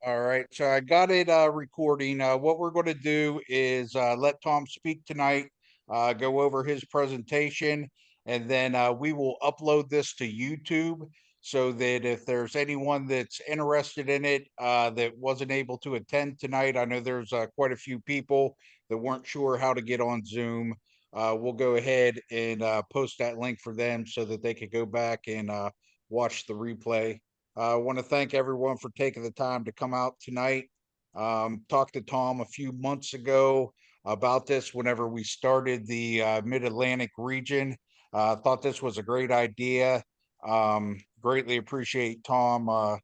All right, so I got it recording. What we're going to do is let Tom speak tonight, go over his presentation, and then we will upload this to YouTube so that if there's anyone that's interested in it that wasn't able to attend tonight, I know there's quite a few people that weren't sure how to get on Zoom. We'll go ahead and post that link for them so that they could go back and watch the replay. I want to thank everyone for taking the time to come out tonight. Talked to Tom a few months ago about this whenever we started the Mid-Atlantic region. Thought this was a great idea. Greatly appreciate Tom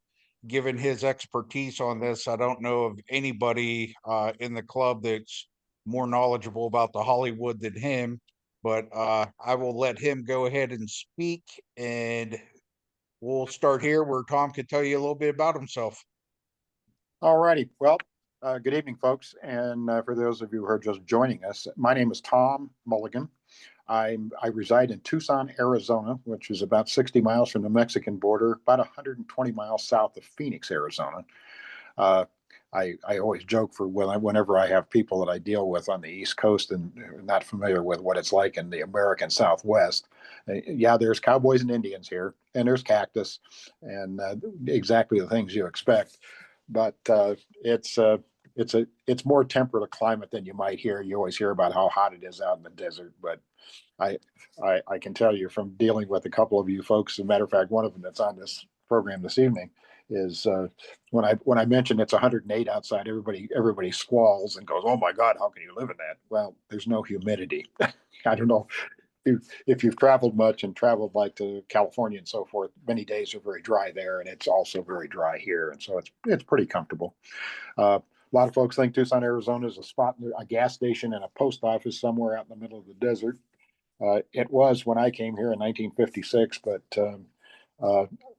giving his expertise on this. I don't know of anybody in the club that's more knowledgeable about the Hollywood than him, but I will let him go ahead and speak, and we'll start here where Tom can tell you a little bit about himself. All righty. Well, good evening, folks. And for those of you who are just joining us, my name is Tom Mulligan. I reside in Tucson, Arizona, which is about 60 miles from the Mexican border, about 120 miles south of Phoenix, Arizona. I always joke whenever I have people that I deal with on the East Coast and not familiar with what it's like in the American Southwest. Yeah, there's cowboys and Indians here, and there's cactus, and exactly the things you expect. But it's more temperate a climate than you might hear. You always hear about how hot it is out in the desert, but I, I can tell you from dealing with a couple of you folks. As a matter of fact, one of them that's on this program this evening is when I mention it's 108 outside, everybody squalls and goes, "Oh my God, how can you live in that?" Well, there's no humidity. I don't know if you've traveled much and traveled like to California and so forth. Many days are very dry there, and it's also very dry here, and so it's pretty comfortable. A lot of folks think Tucson, Arizona is a spot, a gas station, and a post office somewhere out in the middle of the desert. It was when I came here in 1956, but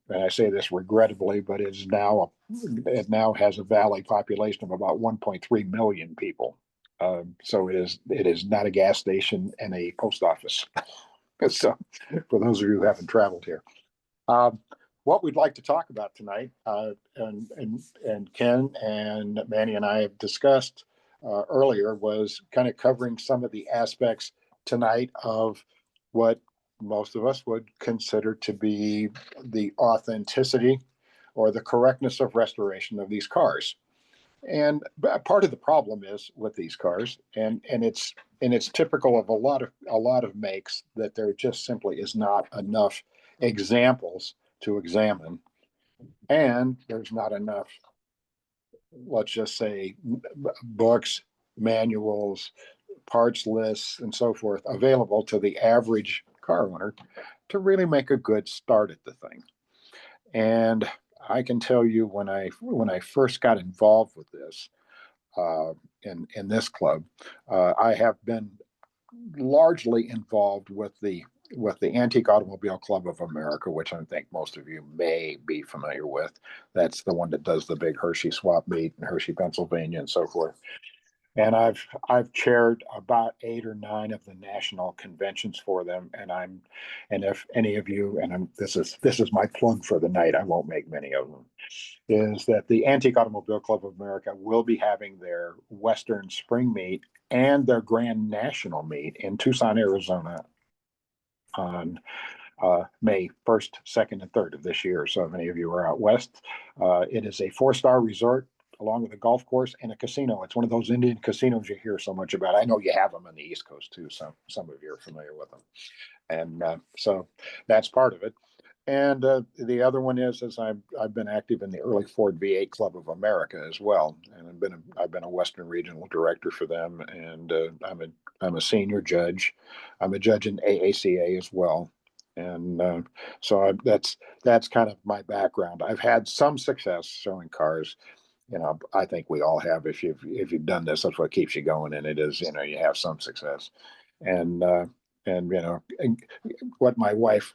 and I say this regrettably, but it now has a valley population of about 1.3 million people. So it is not a gas station and a post office. So for those of you who haven't traveled here, um, what we'd like to talk about tonight, and Ken and Manny and I have discussed earlier, was kind of covering some of the aspects tonight of what most of us would consider to be the authenticity or the correctness of restoration of these cars. And part of the problem is with these cars, and it's typical of a lot of makes, that there just simply is not enough examples to examine, and there's not enough, let's just say, books, manuals, parts lists, and so forth available to the average car owner to really make a good start at the thing. And I can tell you, when I first got involved with this, in this club, I have been largely involved with the Antique Automobile Club of America, which I think most of you may be familiar with. That's the one that does the big Hershey swap meet in Hershey, Pennsylvania, and so forth. And I've chaired about 8 or 9 of the national conventions for them. And if any of you, this is my plug for the night, I won't make many of them, is that the Antique Automobile Club of America will be having their Western Spring Meet and their Grand National Meet in Tucson, Arizona, on May 1st, 2nd, and 3rd of this year. So if any of you are out west, it is a 4-star resort along with a golf course and a casino. It's one of those Indian casinos you hear so much about. I know you have them on the East Coast too. So some of you are familiar with them. And so that's part of it. And the other one is I've been active in the Early Ford V8 Club of America as well, and I've been a Western Regional Director for them, and I'm a senior judge. I'm a judge in AACA as well, and that's kind of my background. I've had some success showing cars. I think we all have. If you've done this, that's what keeps you going, and it is, you have some success, and and what my wife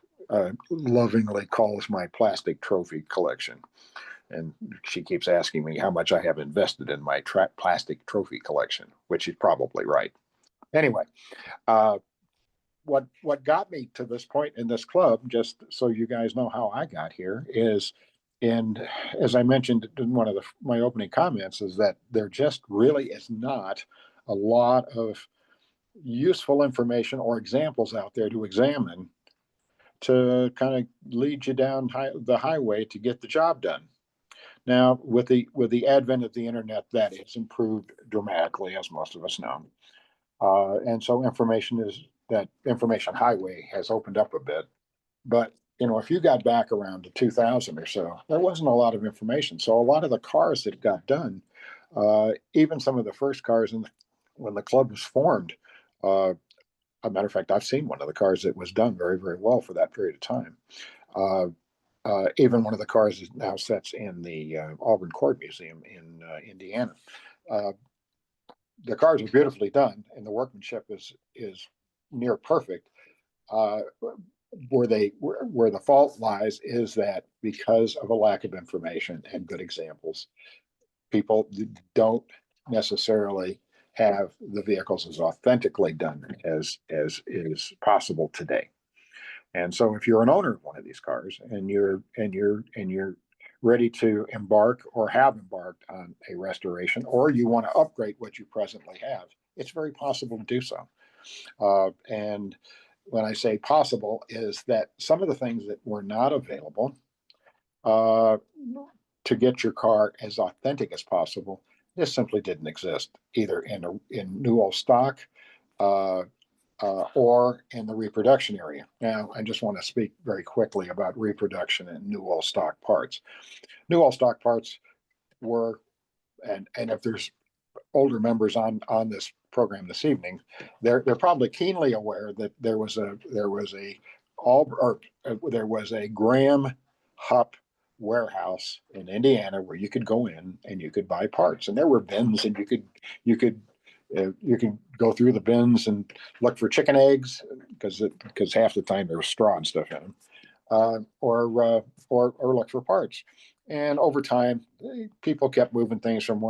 lovingly calls my plastic trophy collection. And she keeps asking me how much I have invested in my plastic trophy collection, which is probably right. Anyway, uh, what got me to this point in this club, just so you guys know how I got here, is And as I mentioned in one of my opening comments, is that there just really is not a lot of useful information or examples out there to examine to kind of lead you down the highway to get the job done. Now, with the advent of the internet, that has improved dramatically, as most of us know, and so information highway has opened up a bit. But if you got back around to 2000 or so, there wasn't a lot of information. So a lot of the cars that got done, even some of the first cars when the club was formed, a matter of fact, I've seen one of the cars that was done very, very well for that period of time. Uh, Even one of the cars is now sits in the Auburn Cord Museum in Indiana. Uh, the cars are beautifully done, and the workmanship is near perfect. Uh, where the fault lies is that because of a lack of information and good examples, people don't necessarily have the vehicles as authentically done as is possible today. And so if you're an owner of one of these cars and you're ready to embark or have embarked on a restoration, or you want to upgrade what you presently have, it's very possible to do so. And when I say possible, is that some of the things that were not available uh, to get your car as authentic as possible, this simply didn't exist either in new old stock uh, or in the reproduction area. Now, I just want to speak very quickly about reproduction and new old stock parts. New old stock parts were, and if there's older members on this program this evening, they're probably keenly aware that there was a Graham Hupp warehouse in Indiana where you could go in and you could buy parts, and there were bins, and you could go through the bins and look for chicken eggs because half the time there was straw and stuff in them, or look for parts. And over time, people kept moving things from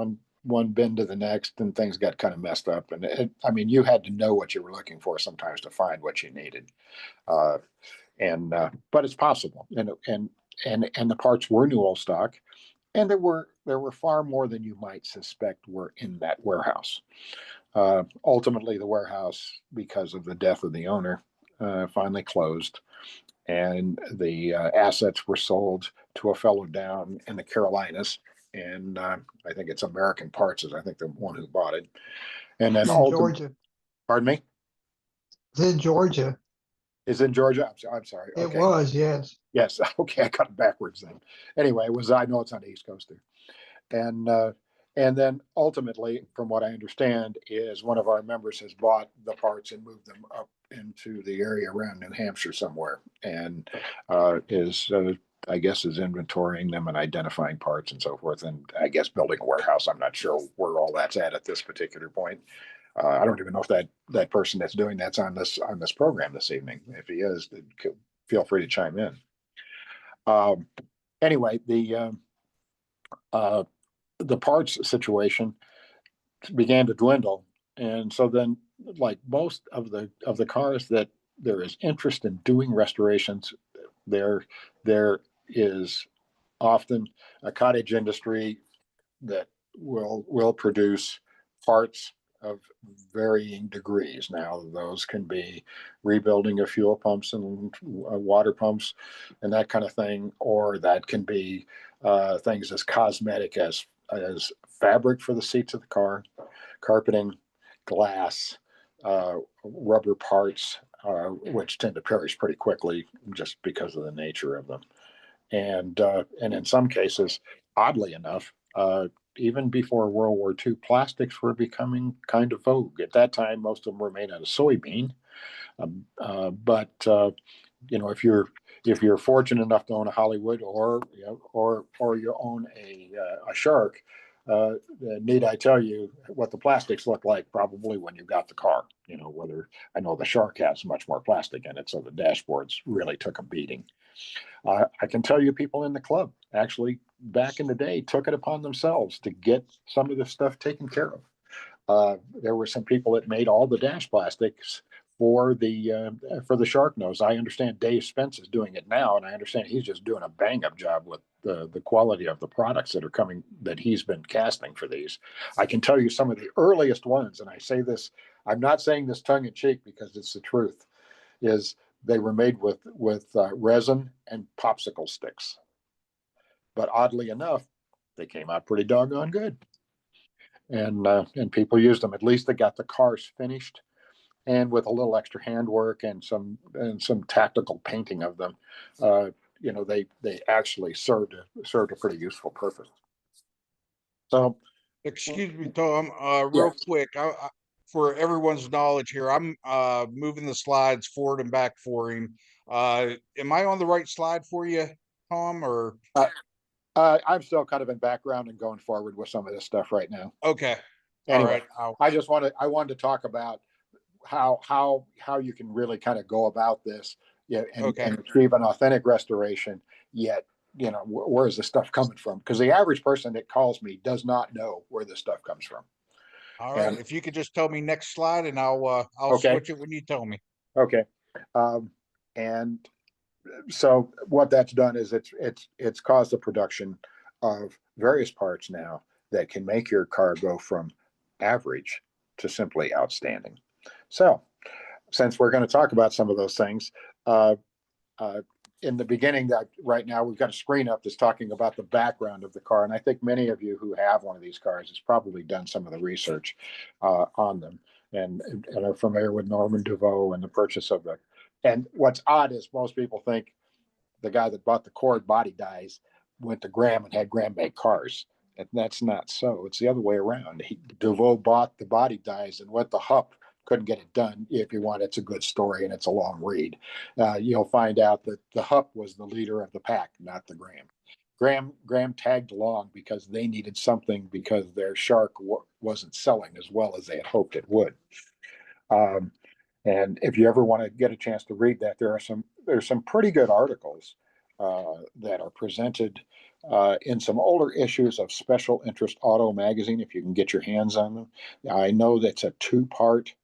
one bin to the next, and things got kind of messed up. And I mean, you had to know what you were looking for sometimes to find what you needed. Uh, but it's possible, and the parts were new old stock, and there were far more than you might suspect were in that warehouse. Ultimately, the warehouse, because of the death of the owner, finally closed, and the assets were sold to a fellow down in the Carolinas, and I think it's American Parts is I think the one who bought it, and then In Georgia. Pardon me. It's in Georgia. Is in Georgia. I'm sorry. It Okay. was, yes. Yes. Okay. I got it backwards then. Anyway, I know it's on the East Coast there, and then ultimately, from what I understand, is one of our members has bought the parts and moved them up into the area around New Hampshire somewhere, and I guess is inventorying them and identifying parts and so forth, and I guess building a warehouse. I'm not sure where all that's at this particular point. I don't even know if that person that's doing that's on this program this evening. If he is, feel free to chime in. Anyway, the parts situation began to dwindle, and so then, like most of the cars that there is interest in doing restorations, there is often a cottage industry that will produce parts of varying degrees. Now, those can be rebuilding of fuel pumps and water pumps and that kind of thing, or that can be things as cosmetic as fabric for the seats of the car, carpeting, glass, rubber parts, which tend to perish pretty quickly just because of the nature of them. And in some cases, oddly enough, even before World War II, plastics were becoming kind of vogue. At that time, most of them were made out of soybean. But if you're fortunate enough to own a Hollywood, or you own a Shark, need I tell you what the plastics look like? Probably when you got the car. Whether I know the Shark has much more plastic in it, so the dashboards really took a beating. I can tell you people in the club actually back in the day took it upon themselves to get some of this stuff taken care of. There were some people that made all the dash plastics for the shark nose. I understand Dave Spence is doing it now, and I understand he's just doing a bang up job with the quality of the products that are coming that he's been casting for these. I can tell you some of the earliest ones, and I say this, I'm not saying this tongue in cheek because it's the truth, is they were made with resin and popsicle sticks. But oddly enough, they came out pretty doggone good, and people used them. At least they got the cars finished, and with a little extra handwork and some tactical painting of them, they actually served a pretty useful purpose. So, Excuse me, Tom, yeah, real quick, for everyone's knowledge here, I'm moving the slides forward and back for him. Am I on the right slide for you, Tom, or? I'm still kind of in background and going forward with some of this stuff right now. Okay. All Anyway, right. I wanted to talk about how you can really kind of go about this, yeah, and achieve an authentic restoration. Yet, where is the stuff coming from? Because the average person that calls me does not know where this stuff comes from. All right. And If you could just tell me next slide, and I'll okay, switch it when you tell me. okay, and so what that's done is it's caused the production of various parts now that can make your car go from average to simply outstanding. So, since we're going to talk about some of those things, uh, in the beginning, that right now we've got a screen up that's talking about the background of the car, and I think many of you who have one of these cars has probably done some of the research on them and are familiar with Norman DeVoe and the purchase of the. And what's odd is most people think the guy that bought the Cord body dies went to Graham and had Graham make cars. And that's not so. It's the other way around. DeVoe bought the body dies and went to Hup, couldn't get it done. If you want, it's a good story and it's a long read. You'll find out that the Hup was the leader of the pack, not the Graham. Graham tagged along because they needed something because their shark wasn't selling as well as they had hoped it would. And if you ever want to get a chance to read that, there's some pretty good articles that are presented in some older issues of Special Interest Auto magazine, if you can get your hands on them. I know that's a two-part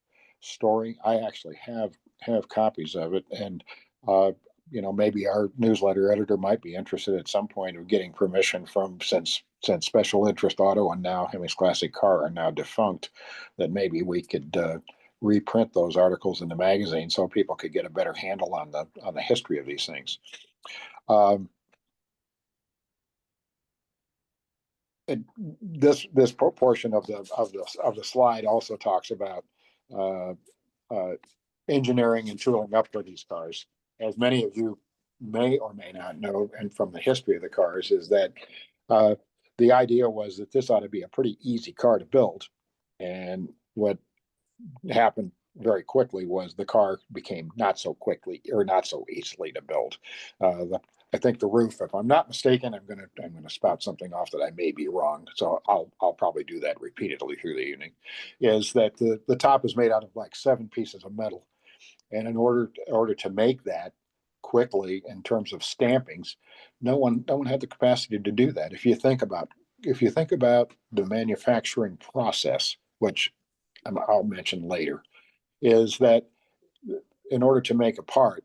story. I actually have copies of it, and maybe our newsletter editor might be interested at some point of getting permission from since Special Interest Auto and now Hemi's Classic Car are now defunct, that maybe we could reprint those articles in the magazine so people could get a better handle on the history of these things. This portion of the slide also talks about engineering and tooling up for these cars. As many of you may or may not know, and from the history of the cars, is that the idea was that this ought to be a pretty easy car to build, and what happened very quickly was the car became not so easily to build. I think the roof, if I'm not mistaken, I'm gonna spout something off that I may be wrong, so I'll probably do that repeatedly through the evening. Is that the top is made out of like 7 pieces of metal, and in order to make that quickly in terms of stampings, no one had the capacity to do that. If you think about the manufacturing process, which I'll mention later, is that in order to make a part,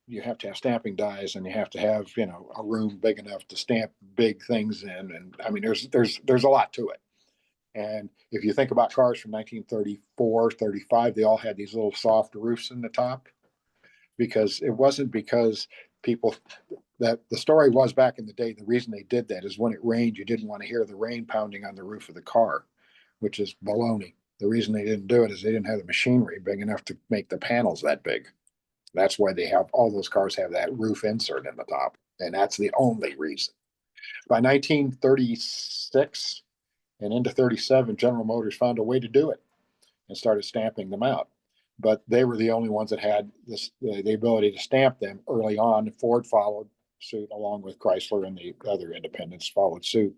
you have to have stamping dies and you have to have a room big enough to stamp big things in, and I mean there's a lot to it. And if you think about cars from 1934, 35, they all had these little soft roofs in the top, because it wasn't because people, that the story was back in the day, the reason they did that is when it rained, you didn't want to hear the rain pounding on the roof of the car, which is baloney. The reason they didn't do it is they didn't have the machinery big enough to make the panels that big. That's why they have all those cars have that roof insert in the top, and that's the only reason. By 1936 and into 37, General Motors found a way to do it and started stamping them out. But they were the only ones that had the ability to stamp them early on. Ford followed suit, along with Chrysler, and the other independents followed suit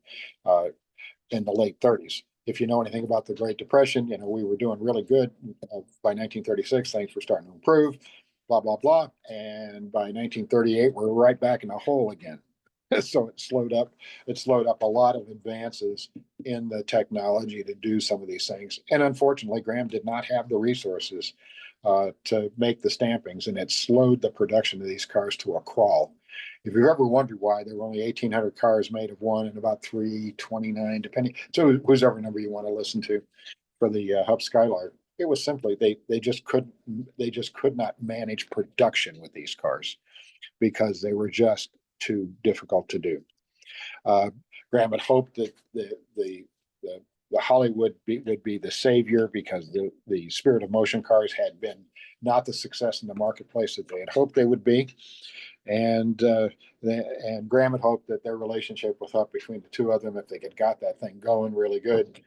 in the late 30s. If you know anything about the Great Depression, we were doing really good. By 1936, things were starting to improve, blah, blah, blah. And by 1938, we're right back in the hole again. So it slowed up a lot of advances in the technology to do some of these things. And unfortunately, Graham did not have the resources to make the stampings, and it slowed the production of these cars to a crawl. If you've ever wondered why there were only 1,800 cars made of one and about 329, depending, so whoever number you want to listen to for the Hub Skylark, it was simply they just could not manage production with these cars because they were just too difficult to do. Graham had hoped that the Hollywood would be the savior because the Spirit of Motion cars had been not the success in the marketplace that they had hoped they would be. And Graham had hoped that their relationship with Hup between the two of them, if they had got that thing going really good,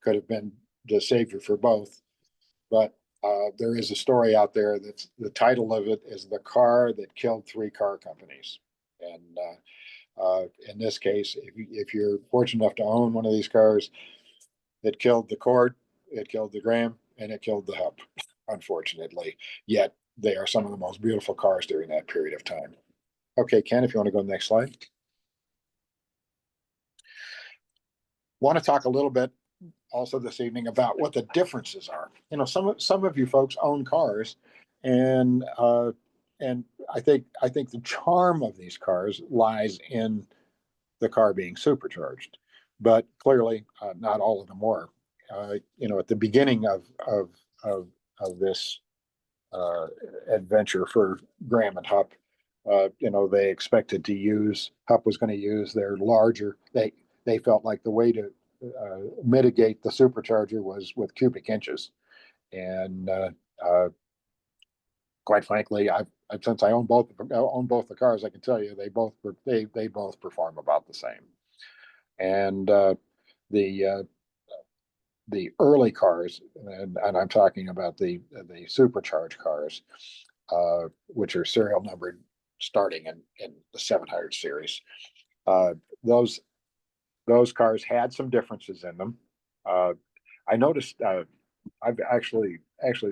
could have been the savior for both. But there is a story out there that's the title of it is The Car That Killed Three Car Companies. And in this case, if you're fortunate enough to own one of these cars, it killed the Cord, it killed the Graham, and it killed the Hup, unfortunately. Yet they are some of the most beautiful cars during that period of time. Okay, Ken, if you want to go to the next slide. Want to talk a little bit also this evening about what the differences are. You know, some of you folks own cars, and I think the charm of these cars lies in the car being supercharged, but clearly not all of them were. You know, at the beginning of this adventure for Graham and Hup, you know, they expected to use Hup was going to use their larger. They felt like the way to mitigate the supercharger was with cubic inches, and quite frankly, I've since I own both the cars, I can tell you they both perform about the same. And the early cars, and I'm talking about the supercharged cars, which are serial numbered starting in the 700 series. Those cars had some differences in them. I noticed I've actually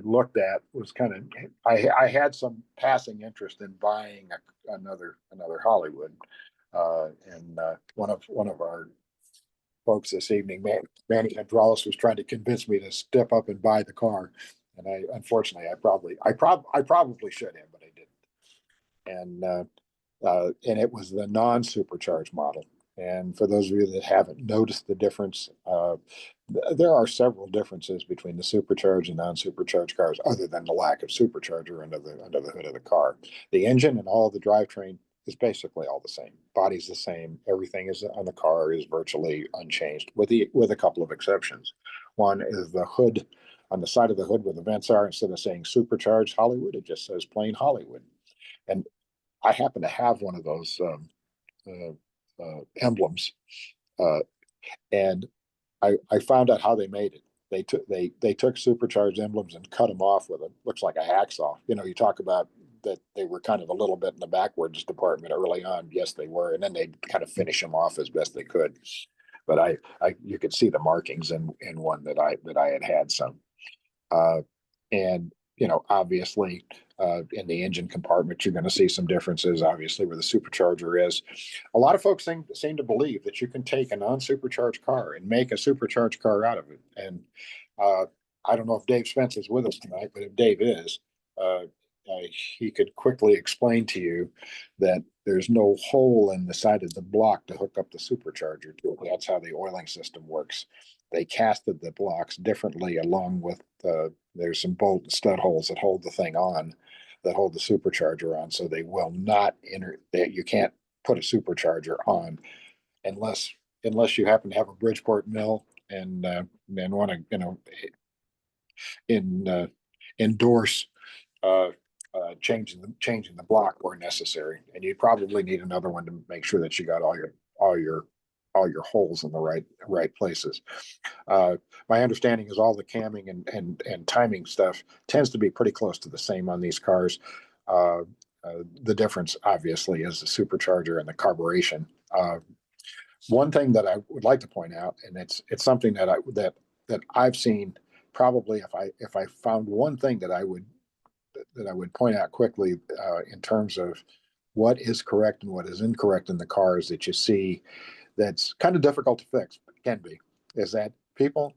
looked at was kind of I had some passing interest in buying another Hollywood, and one of our folks this evening, Manny Andralis, was trying to convince me to step up and buy the car, and unfortunately I probably should have, but I didn't. And it was the non-supercharged model. And for those of you that haven't noticed the difference, there are several differences between the supercharged and non-supercharged cars, other than the lack of supercharger under the hood of the car. The engine and all the drivetrain is basically all the same. Body's the same. Everything is on the car is virtually unchanged, with a couple of exceptions. One is the hood. On the side of the hood where the vents are, instead of saying supercharged Hollywood, it just says plain Hollywood. And I happen to have one of those emblems, and I found out how they made it. They took supercharged emblems and cut them off with looks like a hacksaw. You know, you talk about that they were kind of a little bit in the backwards department early on. Yes, they were, and then they kind of finish them off as best they could. But you could see the markings in one that I had some, and you know, obviously, in the engine compartment, you're going to see some differences, obviously, where the supercharger is. A lot of folks seem to believe that you can take a non-supercharged car and make a supercharged car out of it. And I don't know if Dave Spence is with us tonight, but if Dave is, he could quickly explain to you that there's no hole in the side of the block to hook up the supercharger to it. That's how the oiling system works. They casted the blocks differently, along with there's some bolt and stud holes that hold the thing on, that hold the supercharger on, so they will not enter. That you can't put a supercharger on unless you happen to have a Bridgeport mill and want to endorse changing the block where necessary, and you probably need another one to make sure that you got all your holes in the right places. My understanding is all the camming and timing stuff tends to be pretty close to the same on these cars. The difference, obviously, is the supercharger and the carburation. One thing that I would like to point out, and it's something that I've seen. Probably, if I found one thing that I would point out quickly in terms of what is correct and what is incorrect in the cars that you see, that's kind of difficult to fix, but can be, is that people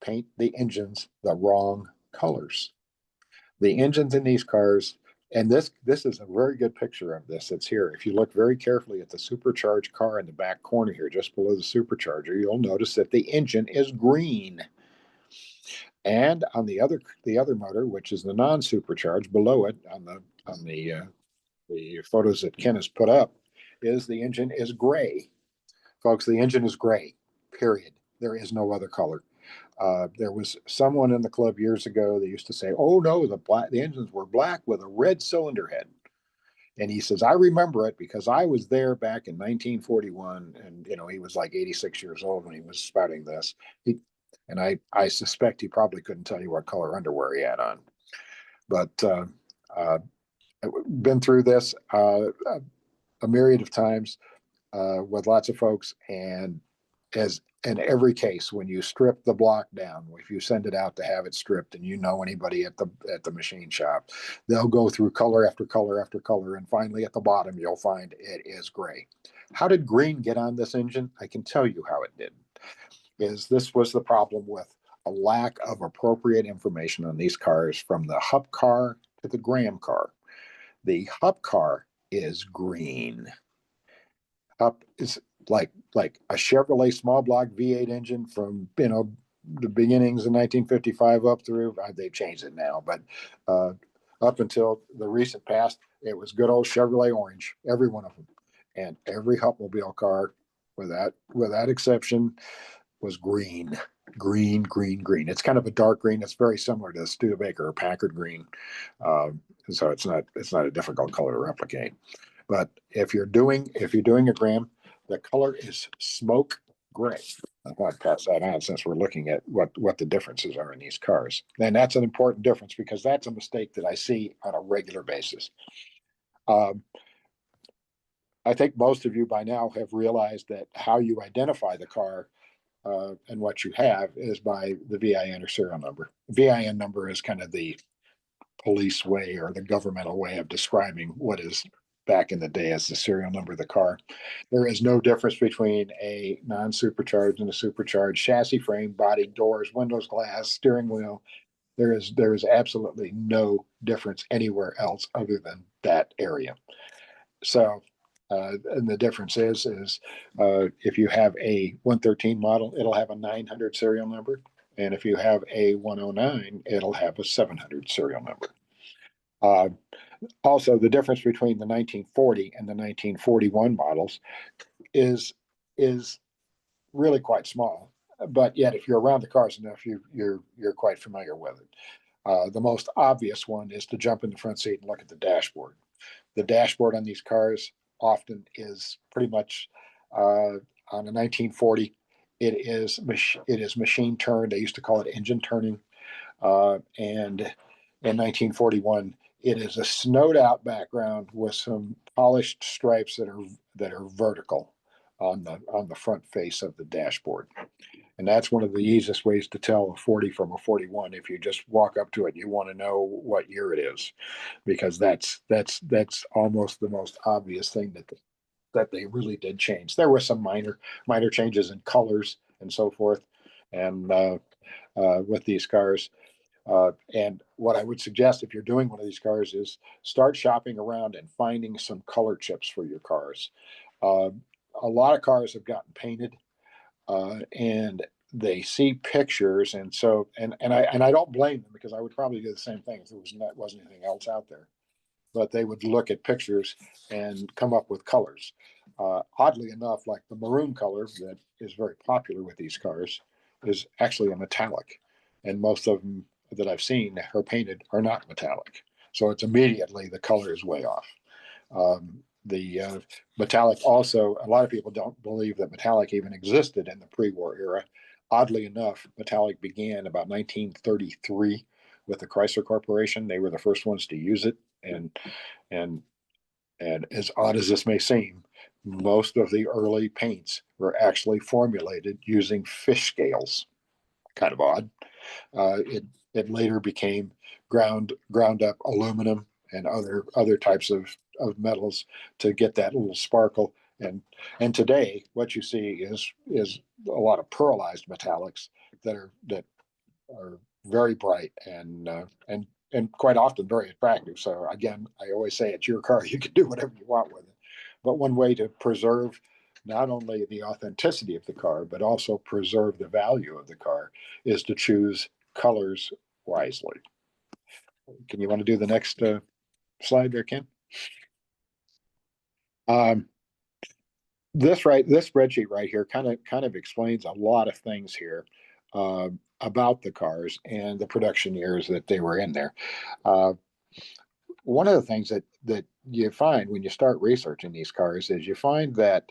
paint the engines the wrong colors. The engines in these cars, and this is a very good picture of this that's here. If you look very carefully at the supercharged car in the back corner here, just below the supercharger, you'll notice that the engine is green. And on the other motor, which is the non-supercharged, below it the photos that Ken has put up, is the engine is gray. Folks, the engine is gray, period. There is no other color. There was someone in the club years ago that used to say, "Oh no, the engines were black with a red cylinder head." And he says, "I remember it because I was there back in 1941." And he was like 86 years old when he was spouting this. And I suspect he probably couldn't tell you what color underwear he had on. But been through this a myriad of times with lots of folks, and as in every case, when you strip the block down, if you send it out to have it stripped, and anybody at the machine shop, they'll go through color after color after color, and finally at the bottom you'll find it is gray. How did green get on this engine? I can tell you how it did. This was the problem with a lack of appropriate information on these cars, from the Hup car to the Graham car. The Hup car is green. Hup is like a Chevrolet small block V8 engine from the beginnings of 1955 up through. They've changed it now, but up until the recent past, it was good old Chevrolet orange, every one of them, and every Hupmobile car, without exception, was green. Green. It's kind of a dark green. It's very similar to Studebaker or Packard green, so it's not a difficult color to replicate. But if you're doing a Graham, the color is smoke gray. I thought I'd pass that on since we're looking at what the differences are in these cars. And that's an important difference, because that's a mistake that I see on a regular basis. I think most of you by now have realized that how you identify the car and what you have is by the VIN or serial number. VIN number is kind of the police way or the governmental way of describing what is back in the day as the serial number of the car. There is no difference between a non-supercharged and a supercharged chassis, frame, body, doors, windows, glass, steering wheel. There is absolutely no difference anywhere else other than that area. So, and the difference is if you have a 113 model, it'll have a 900 serial number. And if you have a 109, it'll have a 700 serial number. Also, the difference between the 1940 and the 1941 models is really quite small. But yet, if you're around the cars enough, you're quite familiar with it. The most obvious one is to jump in the front seat and look at the dashboard. The dashboard on these cars often is pretty much on a 1940. It is machine turned. They used to call it engine turning, and in 1941, it is a snowed out background with some polished stripes that are vertical on the front face of the dashboard. And that's one of the easiest ways to tell a 40 from a 41. If you just walk up to it, you want to know what year it is, because that's almost the most obvious thing that they really did change. There were some minor changes in colors and so forth, and with these cars. And what I would suggest if you're doing one of these cars is start shopping around and finding some color chips for your cars. A lot of cars have gotten painted, and they see pictures, and so and I don't blame them, because I would probably do the same thing if there wasn't anything else out there. But they would look at pictures and come up with colors. Oddly enough, like the maroon color that is very popular with these cars is actually a metallic, and most of them that I've seen are painted are not metallic. So it's immediately the color is way off. The metallic also, a lot of people don't believe that metallic even existed in the pre-war era. Oddly enough, metallic began about 1933 with the Chrysler Corporation. They were the first ones to use it, and as odd as this may seem, most of the early paints were actually formulated using fish scales. Kind of odd. It later became ground up aluminum and other types of metals to get that little sparkle. And today what you see is a lot of pearlized metallics that are very bright and and quite often very attractive. So again, I always say it's your car. You can do whatever you want with it. But one way to preserve not only the authenticity of the car, but also preserve the value of the car is to choose colors wisely. Can you want to do the next slide there, Ken? This spreadsheet right here kind of explains a lot of things here about the cars and the production years that they were in there. One of the things that you find when you start researching these cars is you find that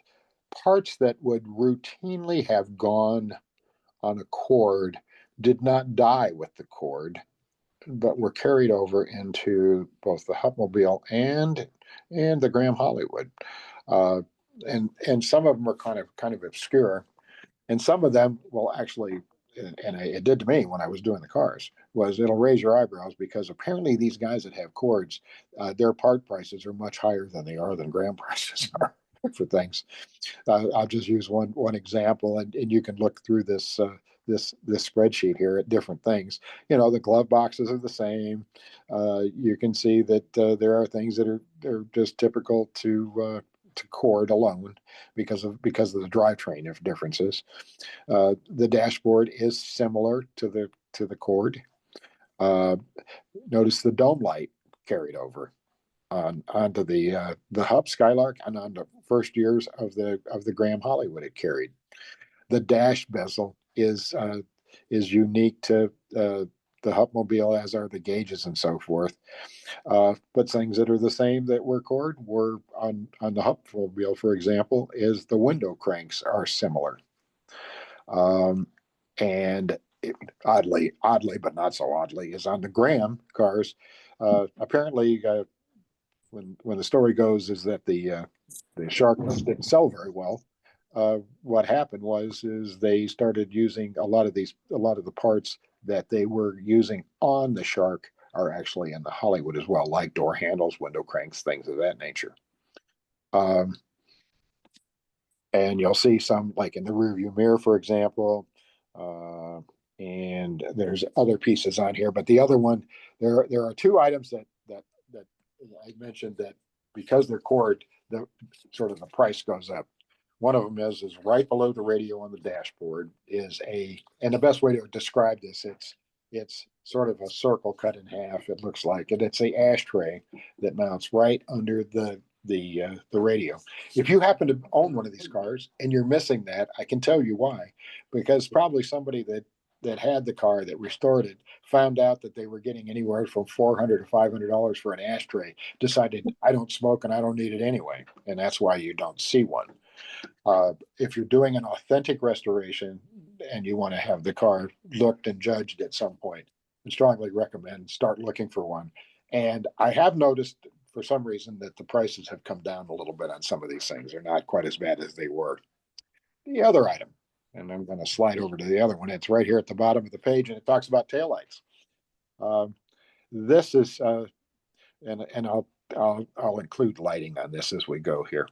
parts that would routinely have gone on a Cord did not die with the Cord, but were carried over into both the Hupmobile and the Graham Hollywood. And some of them are kind of obscure, and some of them will actually, and it did to me when I was doing the cars, was it'll raise your eyebrows because apparently these guys that have Cords, their part prices are much higher than Graham prices are for things. I'll just use one example, and you can look through this spreadsheet here at different things. You know, the glove boxes are the same. You can see that there are things that are just typical to Cord alone because of the drivetrain of differences. The dashboard is similar to the Cord. Notice the dome light carried over onto the Hub Skylark and on the first years of the Graham Hollywood it carried. The dash bezel is unique to the Hupmobile, as are the gauges and so forth. But things that are the same that were Cord were on the Hupmobile, for example, is the window cranks are similar. And oddly, but not so oddly, is on the Graham cars. Apparently, when the story goes is that the Sharks didn't sell very well. What happened is they started using a lot of the parts that they were using on the Shark are actually in the Hollywood as well, like door handles, window cranks, things of that nature. And you'll see some like in the rearview mirror, for example, and there's other pieces on here. But the other one, there are two items that I mentioned that because they're Cord, the sort of the price goes up. One of them is right below the radio on the dashboard and the best way to describe this, it's sort of a circle cut in half. It looks like it. It's a ashtray that mounts right under the radio. If you happen to own one of these cars and you're missing that, I can tell you why. Because probably somebody that had the car that restored it found out that they were getting anywhere from $400 to $500 for an ashtray, decided I don't smoke and I don't need it anyway, and that's why you don't see one. If you're doing an authentic restoration and you want to have the car looked and judged at some point, I strongly recommend start looking for one. And I have noticed for some reason that the prices have come down a little bit on some of these things. They're not quite as bad as they were. The other item, and I'm going to slide over to the other one. It's right here at the bottom of the page, and it talks about taillights. This is, and I'll include lighting on this as we go here,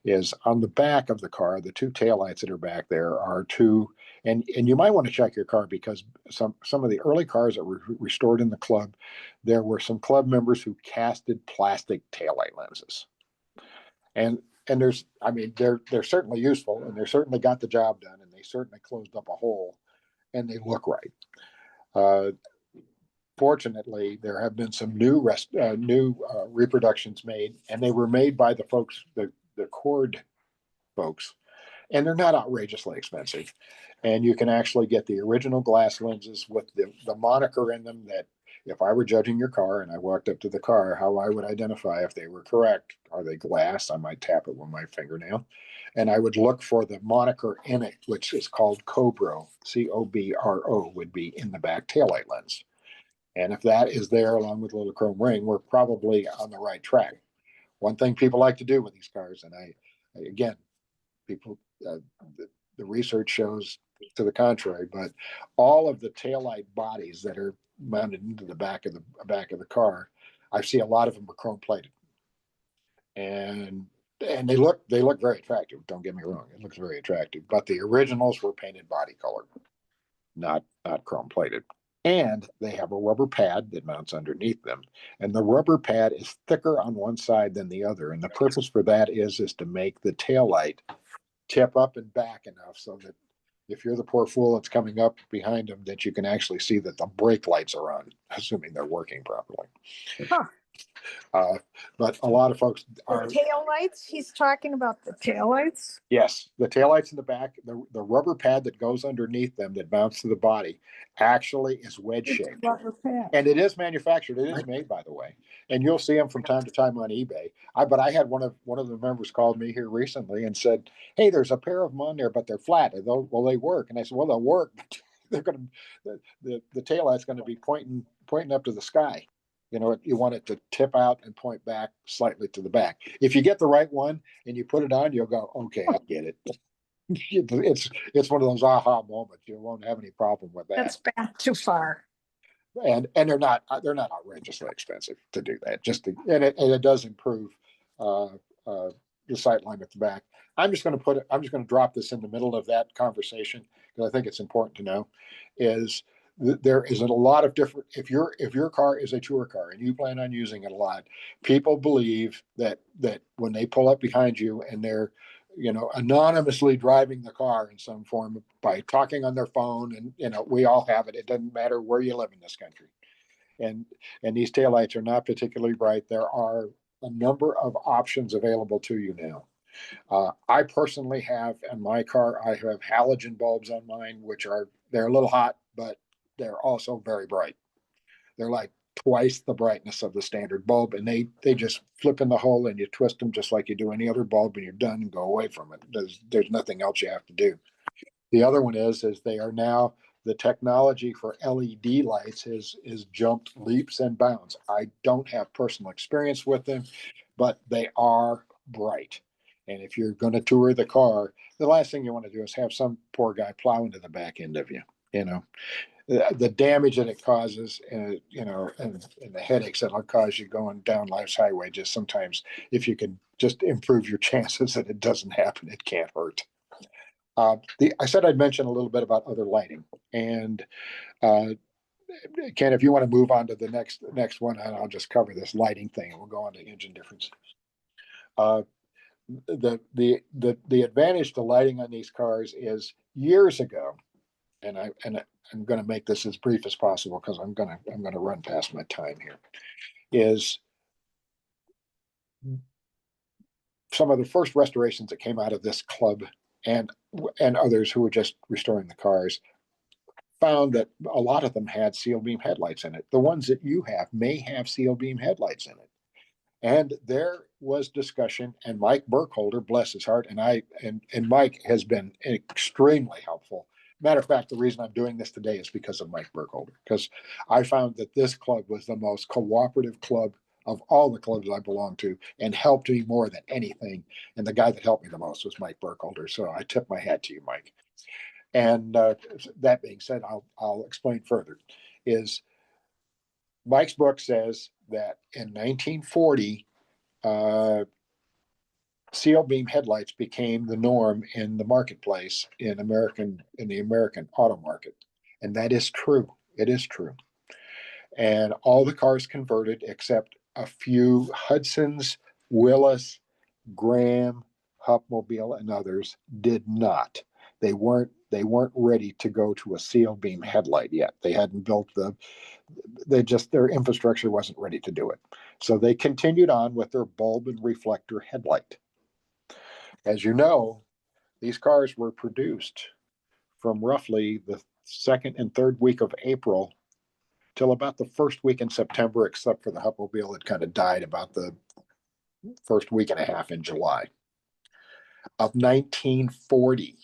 is on the back of the car, the two taillights that are back there are two, and you might want to check your car because some of the early cars that were restored in the club, there were some club members who casted plastic taillight lenses. And they're certainly useful and they're certainly got the job done and they certainly closed up a hole and they look right. Fortunately, there have been some new reproductions made, and they were made by the folks, the Cord folks, and they're not outrageously expensive. And you can actually get the original glass lenses with the moniker in them that if I were judging your car and I walked up to the car, how I would identify if they were correct. Are they glass? I might tap it with my fingernail. And I would look for the moniker in it, which is called Cobro, COBRO, would be in the back taillight lens. And if that is there along with a little chrome ring, we're probably on the right track. One thing people like to do with these cars, and again, people, the research shows to the contrary, but all of the taillight bodies that are mounted into the back of the car, I see a lot of them are chrome plated, and they look very attractive. Don't get me wrong, it looks very attractive. But the originals were painted body color, not chrome plated. And they have a rubber pad that mounts underneath them. And the rubber pad is thicker on one side than the other. And the purpose for that is to make the taillight tip up and back enough so that if you're the poor fool that's coming up behind them, that you can actually see that the brake lights are on, assuming they're working properly. Huh. Uh, but a lot of folks are. The taillights, he's talking about the taillights? Yes, the taillights in the back, the rubber pad that goes underneath them that mounts to the body actually is wedge shaped. Rubber pad. And it is manufactured. It is made, by the way. And you'll see them from time to time on eBay. But I had one of the members called me here recently and said, "Hey, there's a pair of them on there, but they're flat. Will they work?" And I said, "Well, they'll work. But they're going to the taillight's going to be pointing up to the sky. You know, you want it to tip out and point back slightly to the back. If you get the right one and you put it on, you'll go, okay, I get it." It's one of those aha moments. You won't have any problem with that. That's back too far. And they're not outrageously expensive to do that. And it does improve the sight line at the back. I'm just going to drop this in the middle of that conversation because I think it's important to know is there is a lot of different. If your car is a tour car and you plan on using it a lot, people believe that when they pull up behind you and they're anonymously driving the car in some form by talking on their phone, and we all have it. It doesn't matter where you live in this country, and these taillights are not particularly bright. There are a number of options available to you now. I personally have in my car, I have halogen bulbs on mine, they're a little hot, but they're also very bright. They're like twice the brightness of the standard bulb, and they just flip in the hole and you twist them just like you do any other bulb, and you're done and go away from it. There's nothing else you have to do. The other one is they are now, the technology for LED lights is jumped leaps and bounds. I don't have personal experience with them, but they are bright. And if you're going to tour the car, the last thing you want to do is have some poor guy plow into the back end of you. The damage that it causes, and the headaches that it'll cause you going down life's highway. Just sometimes, if you can just improve your chances that it doesn't happen, it can't hurt. I said I'd mention a little bit about other lighting, and Ken, if you want to move on to the next one, and I'll just cover this lighting thing, and we'll go on to engine differences. The advantage to lighting on these cars is years ago, and I'm going to make this as brief as possible because I'm going to run past my time here. Is some of the first restorations that came out of this club and others who were just restoring the cars found that a lot of them had seal beam headlights in it. The ones that you have may have seal beam headlights in it. And there was discussion, and Mike Burkholder, bless his heart, and Mike has been extremely helpful. Matter of fact, the reason I'm doing this today is because of Mike Burkholder, because I found that this club was the most cooperative club of all the clubs I belong to and helped me more than anything. And the guy that helped me the most was Mike Burkholder. So I tip my hat to you, Mike. And that being said, I'll explain further. Is Mike's book says that in 1940, seal beam headlights became the norm in the marketplace in the American auto market. And that is true. It is true. And all the cars converted except a few Hudson's, Willis, Graham, Hupmobile, and others did not. They weren't ready to go to a seal beam headlight yet. They hadn't built their infrastructure wasn't ready to do it. So they continued on with their bulb and reflector headlight. As you know, these cars were produced from roughly the second and third week of April till about the first week in September, except for the Hupmobile. It kind of died about the first week and a half in July of 1940.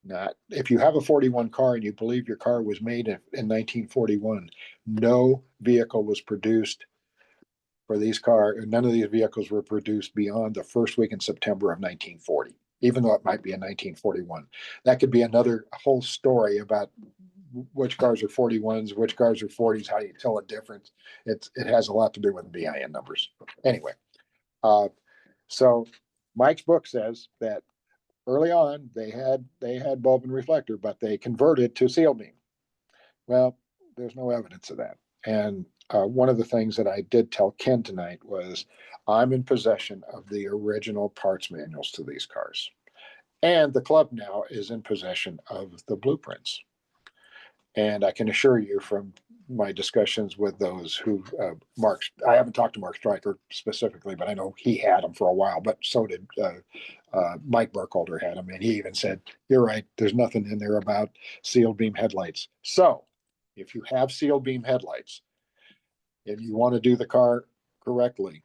Not if you have a 41 car and you believe your car was made in 1941, no vehicle was produced for these cars, and none of these vehicles were produced beyond the first week in September of 1940, even though it might be in 1941. That could be another whole story about which cars are 41s, which cars are 40s, how you tell a difference. It has a lot to do with BIN numbers. Anyway, so Mike's book says that early on they had bulb and reflector, but they converted to seal beam. Well, there's no evidence of that. And one of the things that I did tell Ken tonight was I'm in possession of the original parts manuals to these cars. And the club now is in possession of the blueprints. And I can assure you from my discussions with those who, I haven't talked to Mark Stryker specifically, but I know he had them for a while, but so did Mike Burkholder had them. And he even said, you're right, there's nothing in there about sealed beam headlights. So if you have sealed beam headlights, if you want to do the car correctly,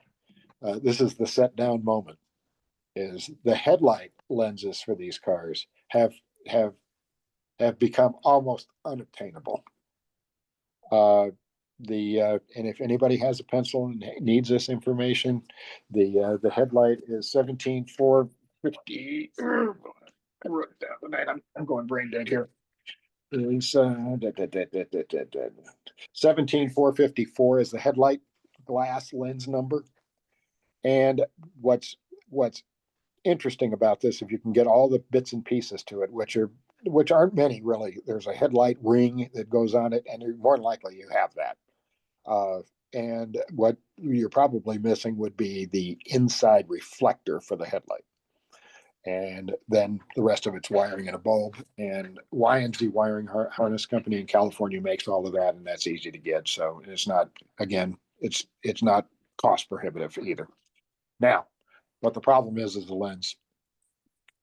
this is the set down moment, is the headlight lenses for these cars have become almost unobtainable. And if anybody has a pencil and needs this information, the headlight is 17450. I wrote it down tonight. I'm going brain dead here. Is 17454 is the headlight glass lens number. And what's interesting about this, if you can get all the bits and pieces to it, which aren't many really. There's a headlight ring that goes on it, and more than likely you have that. And what you're probably missing would be the inside reflector for the headlight. And then the rest of it's wiring in a bulb. And Y&Z Wiring Harness Company in California makes all of that, and that's easy to get. So it's not, again, it's not cost prohibitive either. Now, what the problem is the lens.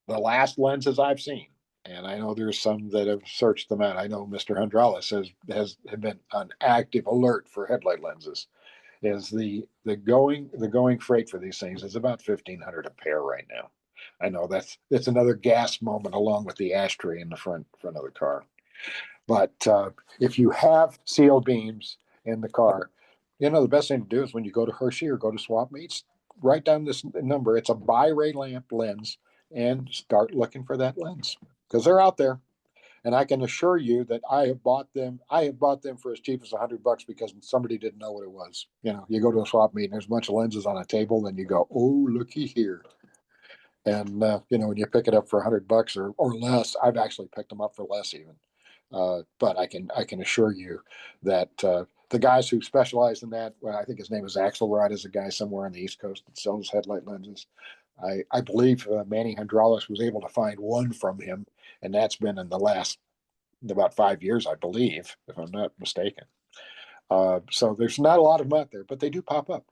The last lenses I've seen, and I know there's some that have searched them out. I know Mr. Hundralis has been on active alert for headlight lenses. Is the going freight for these things is about $1,500 a pair right now. I know that's another gas moment along with the ashtray in the front of the car. But if you have sealed beams in the car, the best thing to do is when you go to Hershey or go to Swap Meets, write down this number. It's a bi-ray lamp lens, and start looking for that lens because they're out there. And I can assure you that I have bought them for as cheap as $100 because somebody didn't know what it was. You go to a swap meet and there's a bunch of lenses on a table, and you go, oh, looky here. And when you pick it up for $100 or less, I've actually picked them up for less even. But I can assure you that the guys who specialize in that, well, I think his name is Axelrod, is a guy somewhere on the East Coast that sells headlight lenses. I believe Manny Hundralis was able to find one from him, and that's been in the last about 5 years, I believe, if I'm not mistaken. So there's not a lot of them out there, but they do pop up.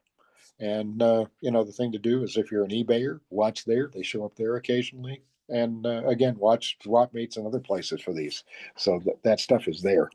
And the thing to do is, if you're an eBayer, watch there. They show up there occasionally. And again, watch swap meets and other places for these. So that stuff is there.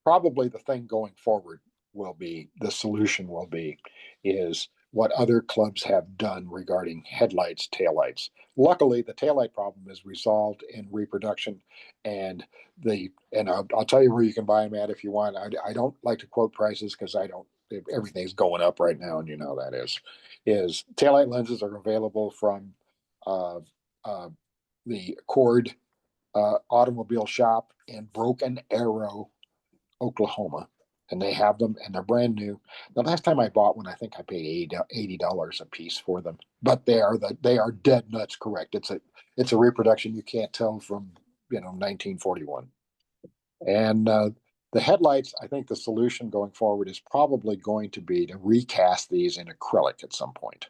Probably the thing going forward the solution will be, is what other clubs have done regarding headlights, taillights. Luckily, the taillight problem is resolved in reproduction, and I'll tell you where you can buy them at if you want. I don't like to quote prices because everything's going up right now, and that is taillight lenses are available from the Cord automobile shop in Broken Arrow, Oklahoma, and they have them, and they're brand new. The last time I bought one, I think I paid $80 a piece for them, but they are dead nuts correct. It's a reproduction. You can't tell from 1941. And the headlights, I think the solution going forward is probably going to be to recast these in acrylic at some point.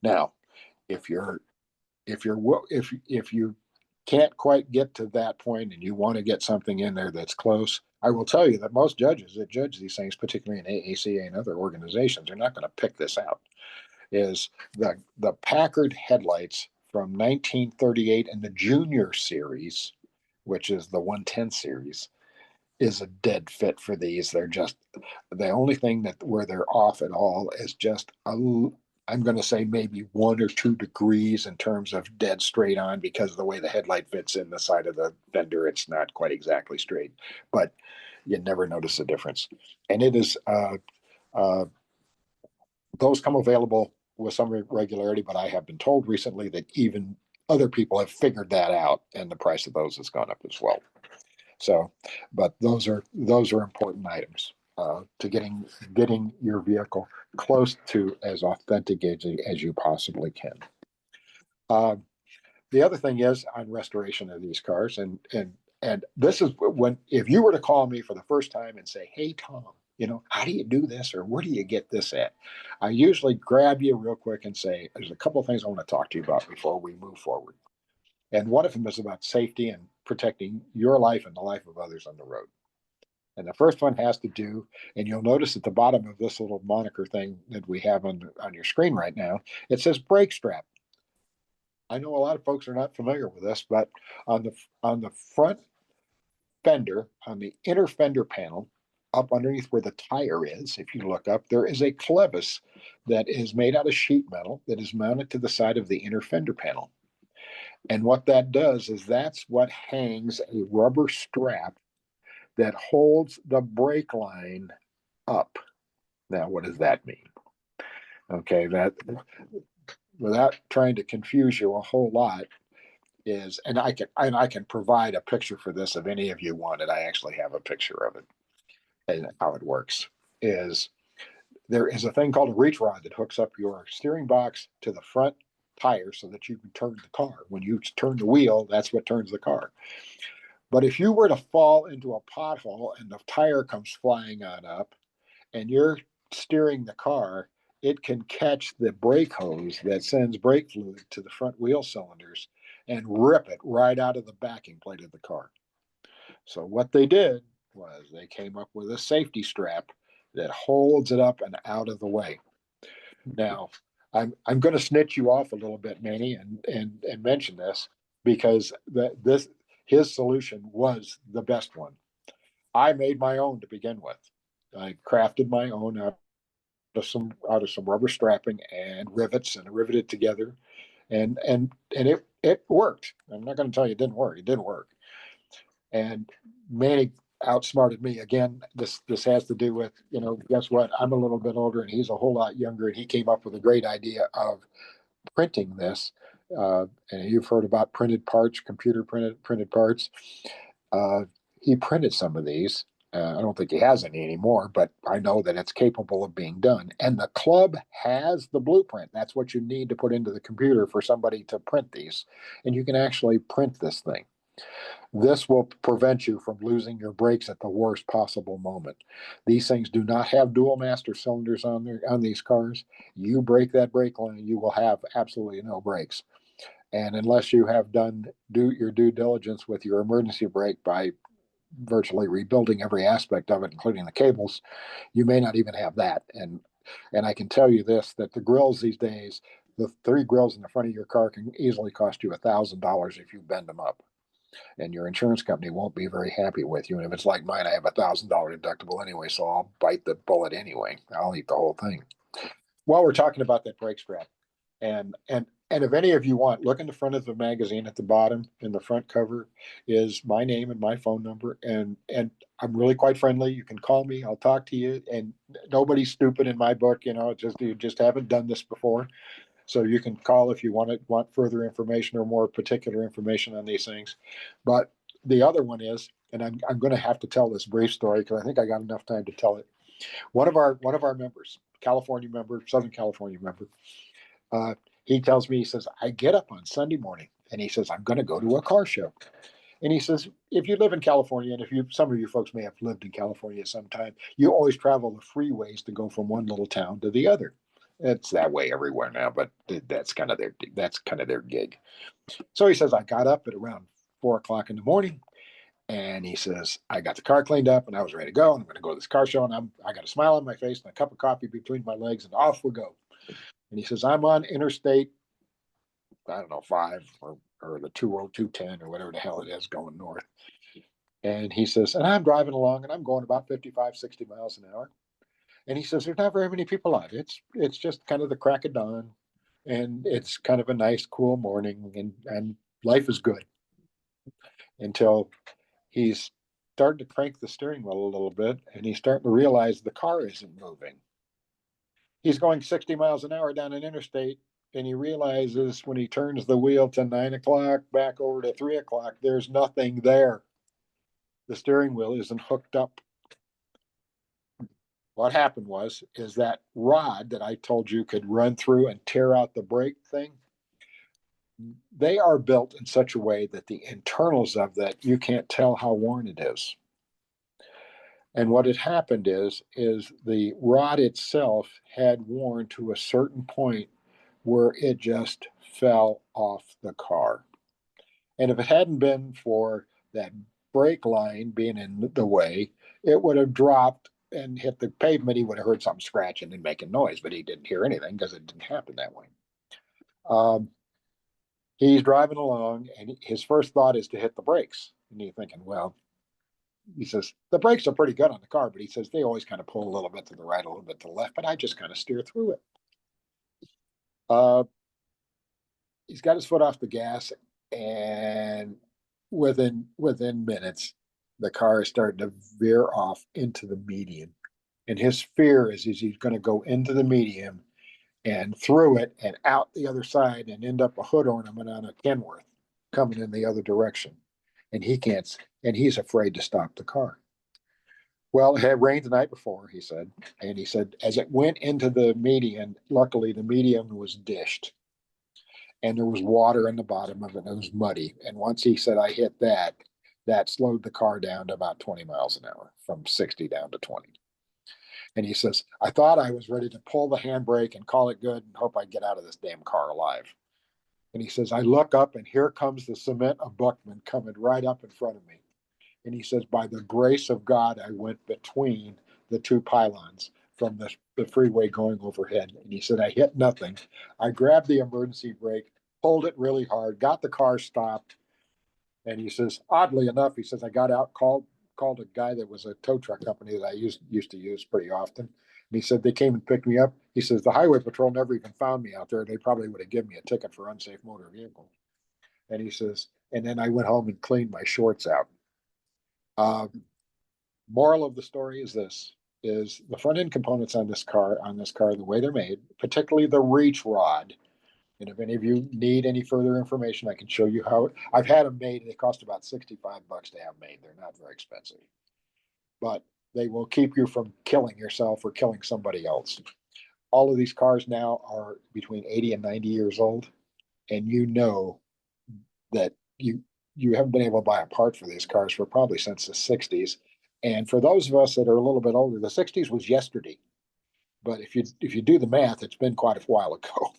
Now, if you can't quite get to that point and you want to get something in there that's close, I will tell you that most judges that judge these things, particularly in AACA and other organizations, are not going to pick this out. Is the Packard headlights from 1938 and the Junior series, which is the 110 series, is a dead fit for these. They're just the only thing where they're off at all is just I'm going to say maybe 1 or 2 degrees in terms of dead straight on, because of the way the headlight fits in the side of the fender. It's not quite exactly straight, but you never notice the difference. And it is, those come available with some regularity, but I have been told recently that even other people have figured that out, and the price of those has gone up as well. So, but those are important items to getting your vehicle close to as authentic as you possibly can. the other thing is on restoration of these cars, and this is when, if you were to call me for the first time and say, "Hey, Tom, how do you do this, or where do you get this at?" I usually grab you real quick and say, "There's a couple of things I want to talk to you about before we move forward." And one of them is about safety and protecting your life and the life of others on the road. And the first one has to do, and you'll notice at the bottom of this little moniker thing that we have on your screen right now, it says brake strap. I know a lot of folks are not familiar with this, but on the front fender, on the inner fender panel, up underneath where the tire is, if you look up, there is a clevis that is made out of sheet metal that is mounted to the side of the inner fender panel. And what that does is that's what hangs a rubber strap that holds the brake line up. Now, what does that mean? Okay, that, without trying to confuse you a whole lot, is, and I can provide a picture for this if any of you want it. I actually have a picture of it. And how it works is, there is a thing called a reach rod that hooks up your steering box to the front tire so that you can turn the car. When you turn the wheel, that's what turns the car. But if you were to fall into a pothole and the tire comes flying on up and you're steering the car, it can catch the brake hose that sends brake fluid to the front wheel cylinders and rip it right out of the backing plate of the car. So what they did was they came up with a safety strap that holds it up and out of the way. Now, I'm going to snitch you off a little bit, Manny, and mention this because his solution was the best one. I made my own to begin with. I crafted my own out of some rubber strapping and rivets, and riveted together, and it worked. I'm not going to tell you it didn't work. It didn't work. And Manny outsmarted me again. This has to do with, guess what? I'm a little bit older and he's a whole lot younger, and he came up with a great idea of printing this. And you've heard about printed parts, computer printed parts. He printed some of these. I don't think he has any anymore, but I know that it's capable of being done. And the club has the blueprint. That's what you need to put into the computer for somebody to print these. And you can actually print this thing. This will prevent you from losing your brakes at the worst possible moment. These things do not have dual master cylinders on these cars. You break that brake line, you will have absolutely no brakes. And unless you have done your due diligence with your emergency brake by virtually rebuilding every aspect of it, including the cables, you may not even have that. And I can tell you this, that the grills these days, the 3 grills in the front of your car can easily cost you $1,000 if you bend them up. And your insurance company won't be very happy with you. And if it's like mine, I have $1,000 deductible anyway, so I'll bite the bullet anyway. I'll eat the whole thing. While we're talking about that brake strap, and if any of you want, look in the front of the magazine at the bottom. In the front cover is my name and my phone number, and I'm really quite friendly. You can call me. I'll talk to you. And nobody's stupid in my book. You just haven't done this before. So you can call if you want further information or more particular information on these things. But the other one is, and I'm going to have to tell this brief story because I think I got enough time to tell it. One of our members, California member, Southern California member, he tells me, he says, I get up on Sunday morning and he says, I'm going to go to a car show. And he says, if you live in California, and some of you folks may have lived in California sometime, you always travel the freeways to go from one little town to the other. It's that way everywhere now, but that's kind of their gig. So he says, I got up at around 4:00 in the morning, and he says, I got the car cleaned up and I was ready to go. And I'm going to go to this car show, and I got a smile on my face and a cup of coffee between my legs, and off we go. And he says, I'm on Interstate, I don't know, 5 or the 20210 or whatever the hell it is going north. And he says, and I'm driving along and I'm going about 55, 60 miles an hour. And he says, there's not very many people out. It's just kind of the crack of dawn, and it's kind of a nice, cool morning, and life is good until he's starting to crank the steering wheel a little bit, and he's starting to realize the car isn't moving. He's going 60 miles an hour down an interstate, and he realizes when he turns the wheel to 9 o'clock, back over to 3 o'clock, there's nothing there. The steering wheel isn't hooked up. What happened is that rod that I told you could run through and tear out the brake thing, they are built in such a way that the internals of that, you can't tell how worn it is. And what had happened is the rod itself had worn to a certain point where it just fell off the car. And if it hadn't been for that brake line being in the way, it would have dropped and hit the pavement. He would have heard something scratching and making noise, but he didn't hear anything because it didn't happen that way. He's driving along, and his first thought is to hit the brakes. And you're thinking, well, he says, the brakes are pretty good on the car, but he says they always kind of pull a little bit to the right, a little bit to the left, but I just kind of steer through it. He's got his foot off the gas, and within minutes, the car is starting to veer off into the median. And his fear is he's going to go into the median and through it and out the other side and end up a hood ornament on a Kenworth coming in the other direction. And he can't, and he's afraid to stop the car. Well, it had rained the night before, he said. And he said, as it went into the median, luckily the median was dished. And there was water in the bottom of it, and it was muddy. And once he said, I hit that, that slowed the car down to about 20 miles an hour, from 60 down to 20. And he says, I thought I was ready to pull the handbrake and call it good and hope I'd get out of this damn car alive. And he says, I look up and here comes the cement abutment coming right up in front of me. And he says, by the grace of God, I went between the two pylons from the freeway going overhead. And he said, I hit nothing. I grabbed the emergency brake, pulled it really hard, got the car stopped. And he says, oddly enough, he says, I got out, called a guy that was a tow truck company that I used to use pretty often. And he said, they came and picked me up. He says, the highway patrol never even found me out there. They probably would have given me a ticket for unsafe motor vehicle. And he says, and then I went home and cleaned my shorts out. Moral of the story is this, is the front end components on this car, the way they're made, particularly the reach rod. And if any of you need any further information, I can show you how I've had them made. They cost about $65 to have made. They're not very expensive, but they will keep you from killing yourself or killing somebody else. All of these cars now are between 80 and 90 years old. And you know that you haven't been able to buy a part for these cars for probably since the 60s. And for those of us that are a little bit older, the 60s was yesterday. But if you do the math, it's been quite a while ago.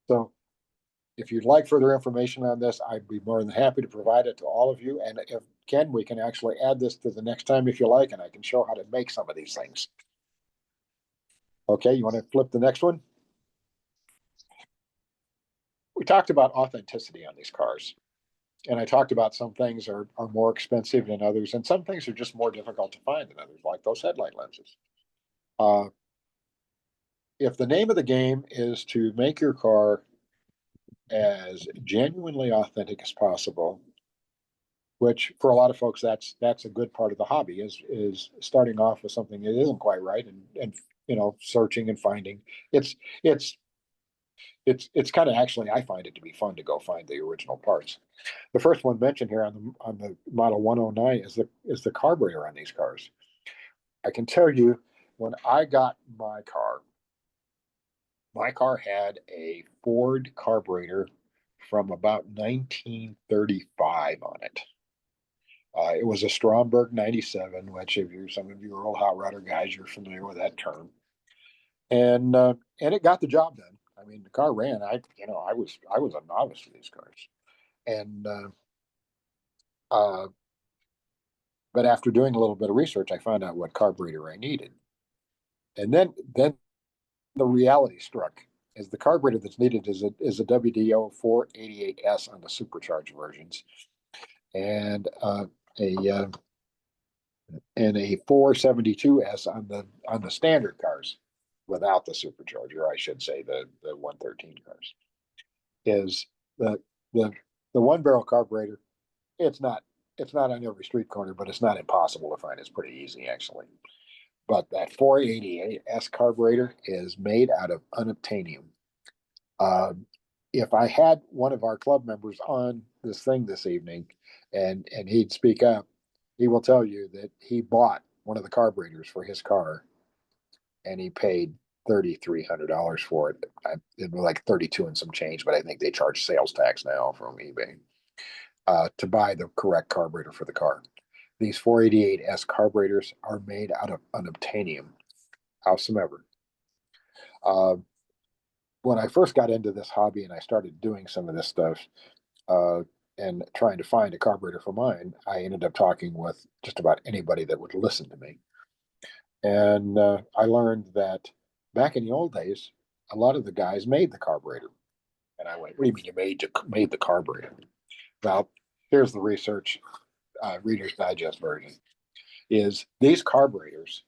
So if you'd like further information on this, I'd be more than happy to provide it to all of you. And if Ken, we can actually add this to the next time if you like, and I can show how to make some of these things. Okay, you want to flip the next one? We talked about authenticity on these cars. And I talked about some things are more expensive than others, and some things are just more difficult to find than others, like those headlight lenses. If the name of the game is to make your car as genuinely authentic as possible, which for a lot of folks that's a good part of the hobby, is starting off with something that isn't quite right and searching and finding. It's kind of, actually, I find it to be fun to go find the original parts. The first one mentioned here on the model 109 is the carburetor on these cars. I can tell you, when I got my car had a Ford carburetor from about 1935 on it. It was a Stromberg 97, which some of you are old hot rodder guys, you're familiar with that term. And it got the job done. I mean, the car ran. I was a novice for these cars, and but after doing a little bit of research, I found out what carburetor I needed, and then the reality struck. Is the carburetor that's needed is a WDO 488S on the supercharged versions, and a 472S on the standard cars without the supercharger, I should say the 113 cars. Is the 1-barrel carburetor. It's not on every street corner, but it's not impossible to find. It's pretty easy, actually. But that 488S carburetor is made out of unobtainium. If I had one of our club members on this thing this evening and he'd speak up, he will tell you that he bought one of the carburetors for his car and he paid $3,300 for it. It was like 32 and some change, but I think they charge sales tax now from eBay to buy the correct carburetor for the car. These 488S carburetors are made out of unobtainium, howsoever. When I first got into this hobby and I started doing some of this stuff and trying to find a carburetor for mine, I ended up talking with just about anybody that would listen to me. And I learned that back in the old days, a lot of the guys made the carburetor. And I went, "What do you mean you made the carburetor?" Well, here's the research, Reader's Digest version, is these carburetors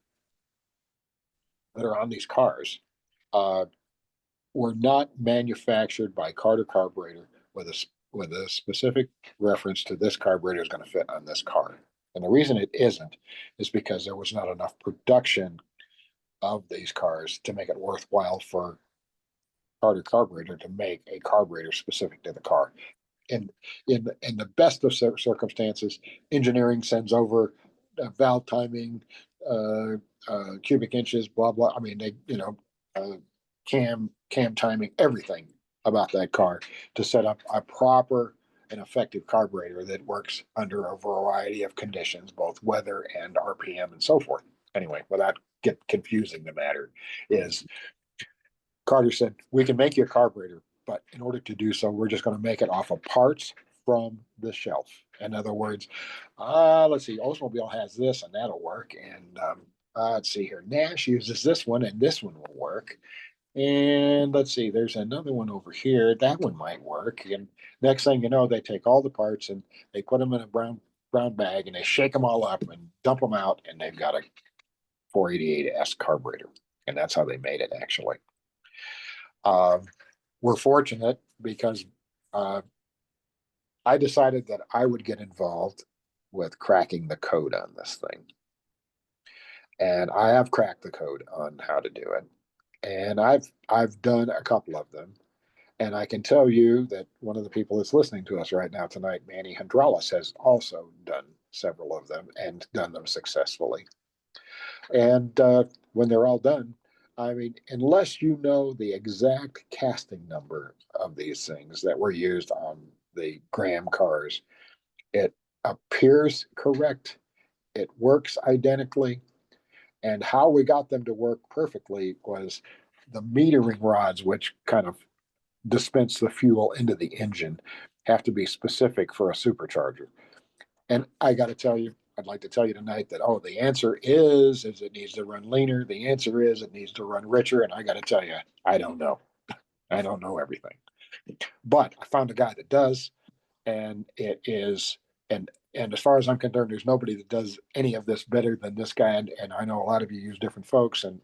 that are on these cars were not manufactured by Carter Carburetor with a specific reference to this carburetor is going to fit on this car. And the reason it isn't is because there was not enough production of these cars to make it worthwhile for Carter Carburetor to make a carburetor specific to the car. In the best of circumstances, engineering sends over valve timing, cubic inches, blah blah. I mean, they cam timing, everything about that car to set up a proper and effective carburetor that works under a variety of conditions, both weather and RPM and so forth. Anyway, without get confusing the matter, is Carter said, "We can make you a carburetor, but in order to do so, we're just going to make it off of parts from the shelf." In other words, let's see, Oldsmobile has this and that'll work. And let's see here, Nash uses this one and this one will work. And let's see, there's another one over here. That one might work. And next thing you know, they take all the parts and they put them in a brown bag and they shake them all up and dump them out. And they've got a 488S carburetor. And that's how they made it, actually. We're fortunate because I decided that I would get involved with cracking the code on this thing. And I have cracked the code on how to do it. And I've done a couple of them. And I can tell you that one of the people that's listening to us right now tonight, Manny Hendralis, has also done several of them and done them successfully. And when they're all done, I mean, unless you know the exact casting number of these things that were used on the Graham cars, it appears correct. It works identically. And how we got them to work perfectly was the metering rods, which kind of dispense the fuel into the engine, have to be specific for a supercharger. And I got to tell you, I'd like to tell you tonight that, the answer is it needs to run leaner. The answer is it needs to run richer. And I got to tell you, I don't know. I don't know everything. But I found a guy that does. And it is, and as far as I'm concerned, there's nobody that does any of this better than this guy. And I know a lot of you use different folks and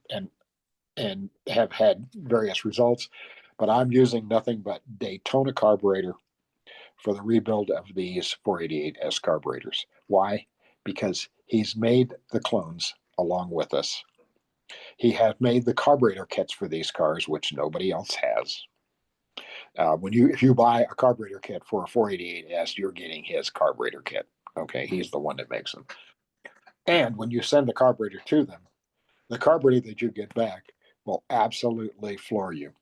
have had various results, but I'm using nothing but Daytona carburetor for the rebuild of these 488S carburetors. Why? Because he's made the clones along with us. He has made the carburetor kits for these cars, which nobody else has. If you buy a carburetor kit for a 488S, you're getting his carburetor kit. Okay, he's the one that makes them. And when you send the carburetor to them, the carburetor that you get back will absolutely floor you.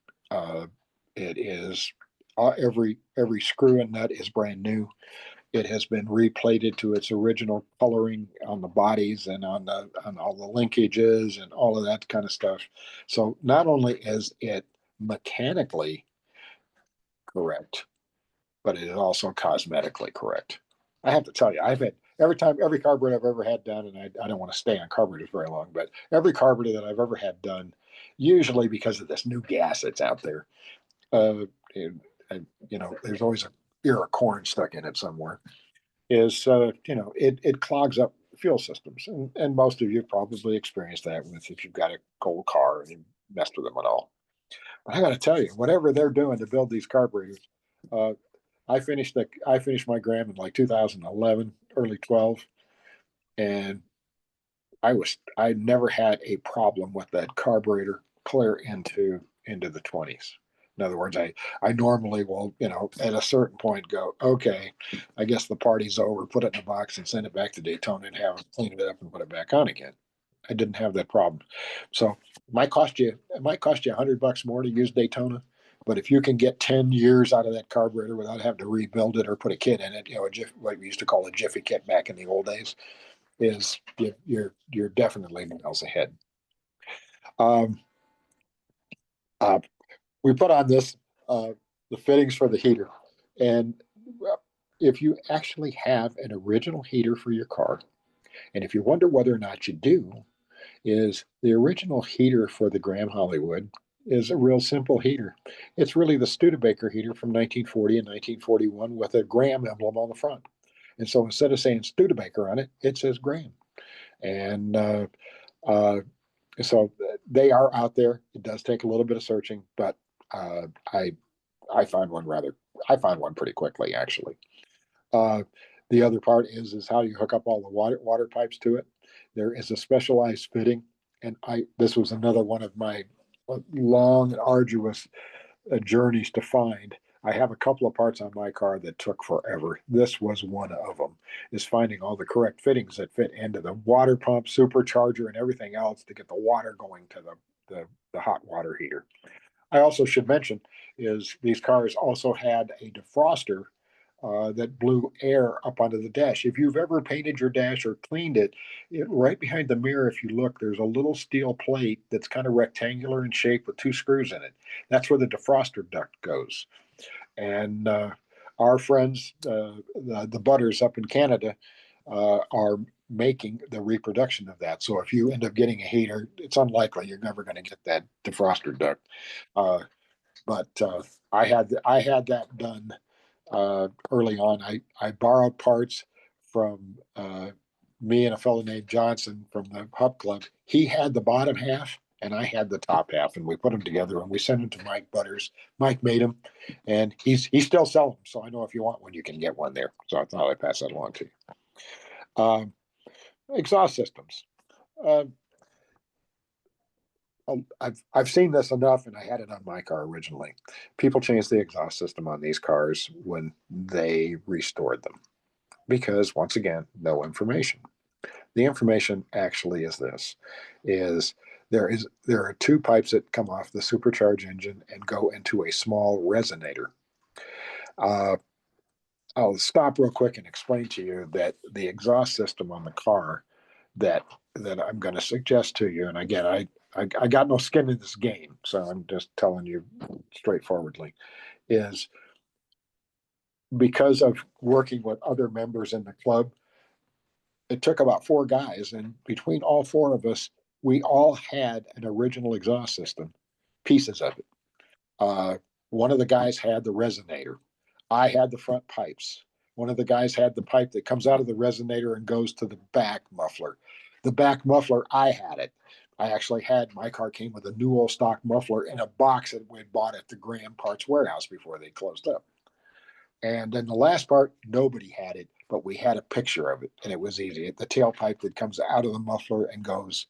It is every screw and nut is brand new. It has been replated to its original coloring on the bodies and on all the linkages and all of that kind of stuff. So not only is it mechanically correct, but it is also cosmetically correct. I have to tell you, I've had every carburetor I've ever had done, and I don't want to stay on carburetors very long, but every carburetor that I've ever had done, usually because of this new gas that's out there, there's always a ear of corn stuck in it somewhere, is, it clogs up fuel systems. And most of you probably experienced that if you've got a cold car and you messed with them at all. But I got to tell you, whatever they're doing to build these carburetors, I finished my Graham in like 2011, early 12, and I never had a problem with that carburetor clear into the 20s. In other words, I normally will, at a certain point go, okay, I guess the party's over, put it in a box and send it back to Daytona and have them clean it up and put it back on again. didn't have that problem. So it might cost you $100 more to use Daytona, but if you can get 10 years out of that carburetor without having to rebuild it or put a kit in it, what we used to call a jiffy kit back in the old days, is you're definitely miles ahead. Um, uh, we put on this the fittings for the heater, and if you actually have an original heater for your car, and if you wonder whether or not you do, is the original heater for the Graham Hollywood is a real simple heater. It's really the Studebaker heater from 1940 and 1941 with a Graham emblem on the front. And so instead of saying Studebaker on it, it says Graham. And uh, so they are out there. It does take a little bit of searching, but I find one pretty quickly, actually. The other part is how you hook up all the water pipes to it. There is a specialized fitting, and this was another one of my long and arduous journeys to find. I have a couple of parts on my car that took forever. This was one of them, is finding all the correct fittings that fit into the water pump, supercharger, and everything else to get the water going to the hot water heater. I also should mention is these cars also had a defroster that blew air up onto the dash. If you've ever painted your dash or cleaned it, right behind the mirror, if you look, there's a little steel plate that's kind of rectangular in shape with two screws in it. That's where the defroster duct goes. And our friends, the Butters up in Canada, are making the reproduction of that. So if you end up getting a heater, it's unlikely you're never going to get that defroster duct. But I had that done early on. I borrowed parts from me and a fellow named Johnson from the Hup Club. He had the bottom half and I had the top half, and we put them together and we sent them to Mike Butters. Mike made them, and he's still selling them. So I know if you want one, you can get one there. So I thought I'd pass that along to you. Exhaust systems. I've seen this enough, and I had it on my car originally. People changed the exhaust system on these cars when they restored them because, once again, no information. The information actually is this: is there are two pipes that come off the supercharged engine and go into a small resonator. I'll stop real quick and explain to you that the exhaust system on the car that I'm going to suggest to you, and again, I got no skin in this game, so I'm just telling you straightforwardly, is because of working with other members in the club, it took about 4 guys, and between all 4 of us, we all had an original exhaust system, pieces of it. One of the guys had the resonator. I had the front pipes. One of the guys had the pipe that comes out of the resonator and goes to the back muffler. The back muffler, I had it. I actually had, my car came with a new old stock muffler in a box that we'd bought at the Graham Parts Warehouse before they closed up. And then the last part, nobody had it, but we had a picture of it, and it was easy. The tailpipe that comes out of the muffler and goes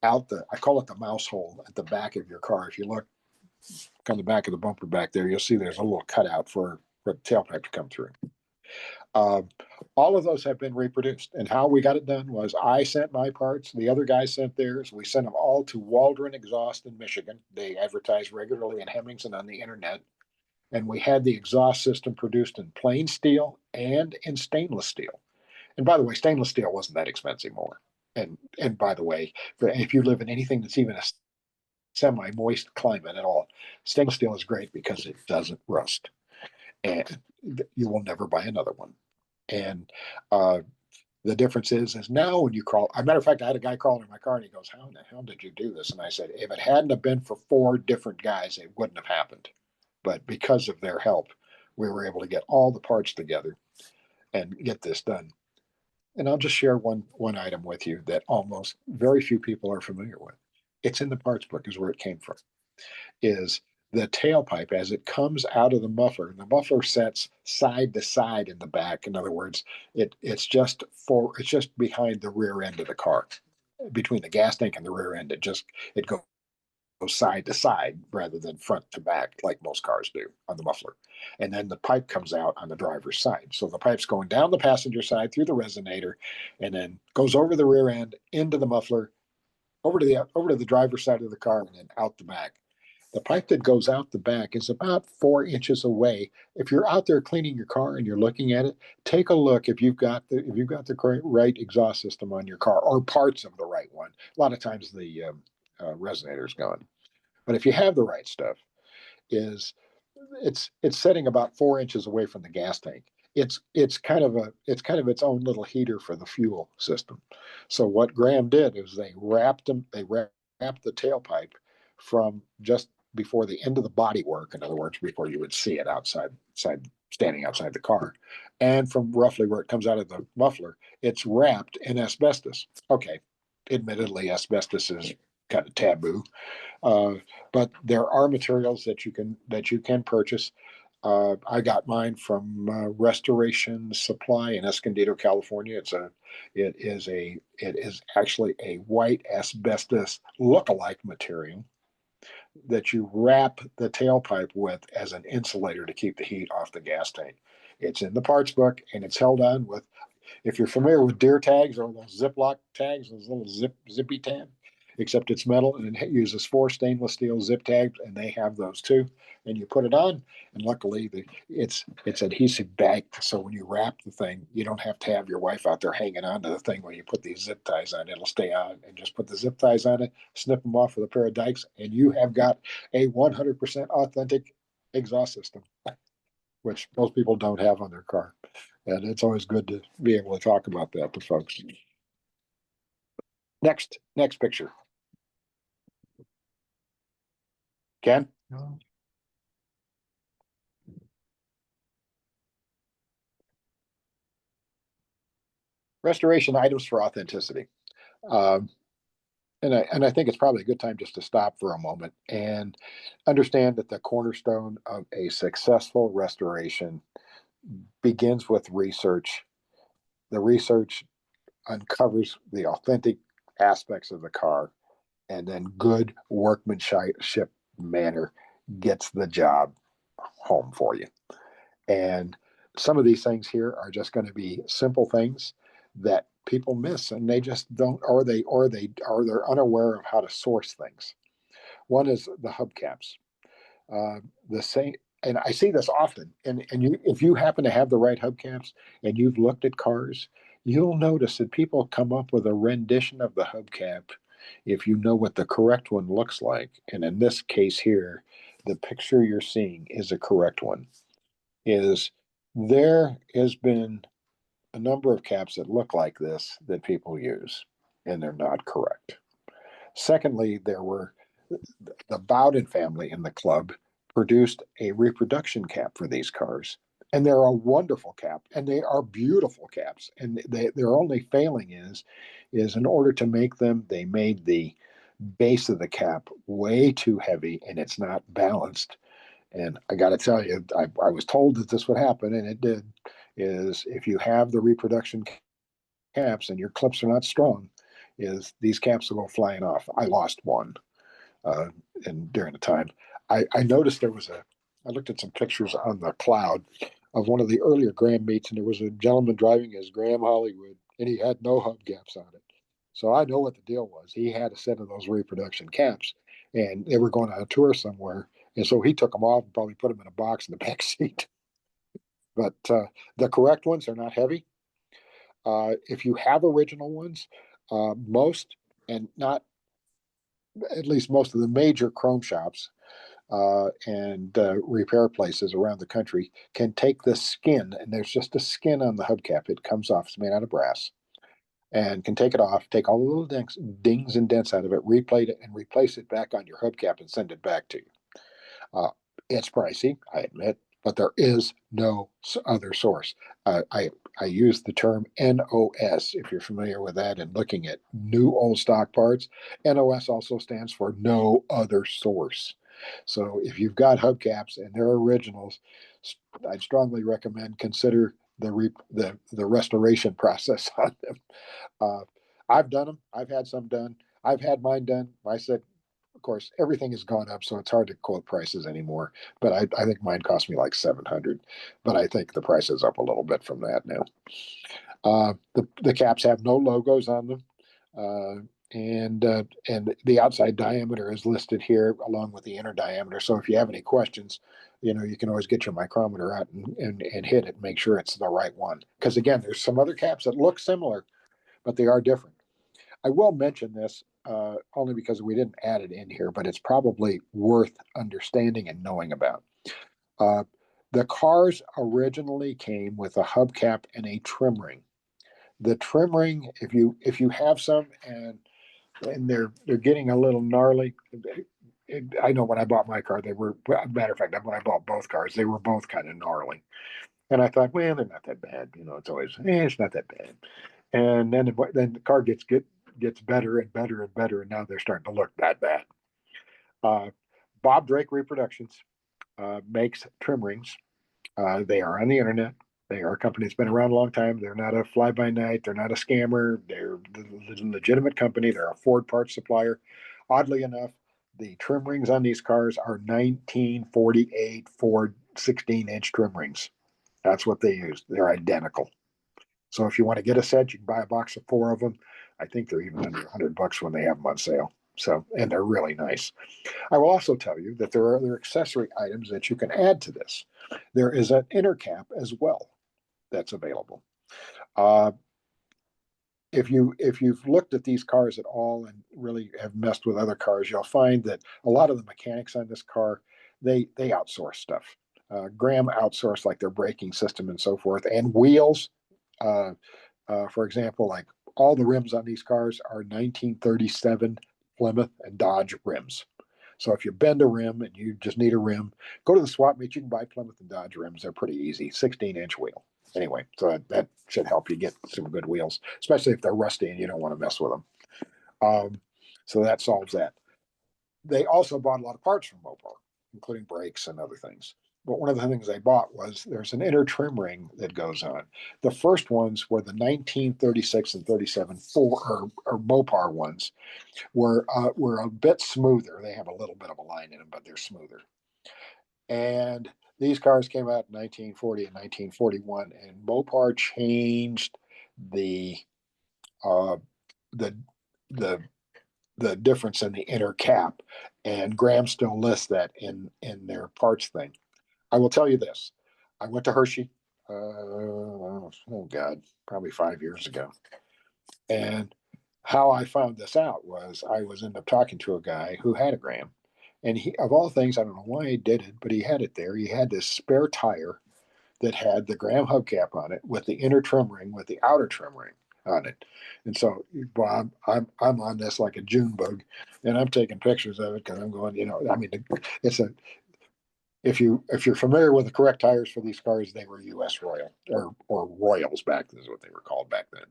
out I call it the mouse hole at the back of your car. If you look on the back of the bumper back there, you'll see there's a little cutout for the tailpipe to come through. All of those have been reproduced, and how we got it done was I sent my parts, the other guy sent theirs. We sent them all to Waldron Exhaust in Michigan. They advertise regularly in Hemmingson on the internet, and we had the exhaust system produced in plain steel and in stainless steel. And by the way, stainless steel wasn't that expensive more. And by the way, if you live in anything that's even a semi-moist climate at all, stainless steel is great because it doesn't rust, and you will never buy another one. And the difference is now when you crawl, as a matter of fact, I had a guy crawling in my car and he goes, "How in the hell did you do this?" And I said, if it hadn't have been for 4 different guys, it wouldn't have happened. But because of their help, we were able to get all the parts together and get this done. And I'll just share one item with you that almost very few people are familiar with. It's in the parts book, is where it came from. Is the tailpipe as it comes out of the muffler sets side to side in the back. In other words, it's just behind the rear end of the car, between the gas tank and the rear end. It goes side to side rather than front to back like most cars do on the muffler. And then the pipe comes out on the driver's side. So the pipe's going down the passenger side through the resonator and then goes over the rear end into the muffler, over to the driver's side of the car and then out the back. The pipe that goes out the back is about 4 inches away. If you're out there cleaning your car and you're looking at it, take a look if you've got the correct right exhaust system on your car or parts of the right one. A lot of times the resonator's gone, but if you have the right stuff, it's setting about 4 inches away from the gas tank. It's kind of its own little heater for the fuel system. So what Graham did is they wrapped the tailpipe from just before the end of the body work, in other words, before you would see it standing outside the car, and from roughly where it comes out of the muffler, it's wrapped in asbestos. Okay, admittedly, asbestos is kind of taboo, but there are materials that you can purchase. I got mine from Restoration Supply in Escondido, California. It is actually a white asbestos look-alike material that you wrap the tailpipe with as an insulator to keep the heat off the gas tank. It's in the parts book and it's held on with, if you're familiar with deer tags or those Ziploc tags, those little zippy tab, except it's metal and it uses 4 stainless steel zip tags, and they have those too. And you put it on, and luckily it's adhesive bagged, so when you wrap the thing, you don't have to have your wife out there hanging on to the thing when you put these zip ties on. It'll stay on, and just put the zip ties on it, snip them off with a pair of dikes, and you have got a 100% authentic exhaust system, which most people don't have on their car. And it's always good to be able to talk about that to folks. Next picture. Ken? No. Restoration items for authenticity. And I think it's probably a good time just to stop for a moment and understand that the cornerstone of a successful restoration begins with research. The research uncovers the authentic aspects of the car, and then good workmanship manner gets the job home for you. And some of these things here are just going to be simple things that people miss, and they just don't, or they're unaware of how to source things. One is the hubcaps. The same, and I see this often. And if you happen to have the right hubcaps and you've looked at cars, you'll notice that people come up with a rendition of the hubcap if you know what the correct one looks like. And in this case here, the picture you're seeing is a correct one. There has been a number of caps that look like this that people use, and they're not correct. Secondly, the Bowden family in the club produced a reproduction cap for these cars, and they're a wonderful cap, and they are beautiful caps. And their only failing is in order to make them, they made the base of the cap way too heavy, and it's not balanced. And I got to tell you, I was told that this would happen, and it did. Is if you have the reproduction caps and your clips are not strong, is these caps will go flying off. I lost one, and during the time, I noticed I looked at some pictures on the cloud of one of the earlier Graham meets, and there was a gentleman driving his Graham Hollywood, and he had no hubcaps on it. So I know what the deal was. He had a set of those reproduction caps, and they were going on a tour somewhere. And so he took them off and probably put them in a box in the back seat. But the correct ones are not heavy. If you have original ones, most, and not at least most of the major chrome shops and repair places around the country can take the skin, and there's just a skin on the hubcap. It comes off, it's made out of brass, and can take it off, take all the little dings and dents out of it, replate it, and replace it back on your hubcap and send it back to you. It's pricey, I admit, but there is no other source. I use the term NOS, if you're familiar with that, and looking at new old stock parts. NOS also stands for no other source. So if you've got hubcaps and they're originals, I'd strongly recommend consider the restoration process on them. I've done them. I've had some done. I've had mine done. I said, of course, everything has gone up, so it's hard to quote prices anymore. But I think mine cost me like $700. But I think the price is up a little bit from that now. The caps have no logos on them. and the outside diameter is listed here along with the inner diameter. So if you have any questions, you can always get your micrometer out and hit it and make sure it's the right one. Because again, there's some other caps that look similar, but they are different. I will mention this only because we didn't add it in here, but it's probably worth understanding and knowing about. The cars originally came with a hubcap and a trim ring. The trim ring, if you have some and they're getting a little gnarly. I know when I bought my car, they were. Matter of fact, when I bought both cars, they were both kind of gnarly. And I thought, well, they're not that bad. It's always, it's not that bad. And then the car gets better and better and better, and now they're starting to look that bad. Bob Drake Reproductions makes trim rings. They are on the internet. They are a company that's been around a long time. They're not a fly-by-night. They're not a scammer. They're a legitimate company. They're a Ford parts supplier. Oddly enough, the trim rings on these cars are 1948 Ford 16-inch trim rings. That's what they use. They're identical. So if you want to get a set, you can buy a box of 4 of them. I think they're even under $100 when they have them on sale. So, and they're really nice. I will also tell you that there are other accessory items that you can add to this. There is an inner cap as well that's available. If you've looked at these cars at all and really have messed with other cars, you'll find that a lot of the mechanics on this car, they outsource stuff. Graham outsourced like their braking system and so forth, and wheels. For example, like all the rims on these cars are 1937 Plymouth and Dodge rims. So if you bend a rim and you just need a rim, go to the swap meet. You can buy Plymouth and Dodge rims. They're pretty easy, 16-inch wheel. Anyway, so that should help you get some good wheels, especially if they're rusty and you don't want to mess with them. So that solves that. They also bought a lot of parts from Mopar, including brakes and other things. But one of the things they bought was there's an inner trim ring that goes on. The first ones were the 1936 and 37 or Mopar ones were a bit smoother. They have a little bit of a line in them, but they're smoother. And these cars came out in 1940 and 1941, and Mopar changed the the the difference in the inner cap, and Graham still lists that in their parts thing. I will tell you this: I went to Hershey. Oh God, probably 5 years ago, and how I found this out was I was ended up talking to a guy who had a Graham, and he, of all things, I don't know why he did it, but he had it there. He had this spare tire that had the Graham hubcap on it with the inner trim ring with the outer trim ring on it. And so, Bob, I'm on this like a June bug, and I'm taking pictures of it because I'm going, I mean, it's a if you're familiar with the correct tires for these cars, they were U.S. Royal or Royals back then is what they were called back then.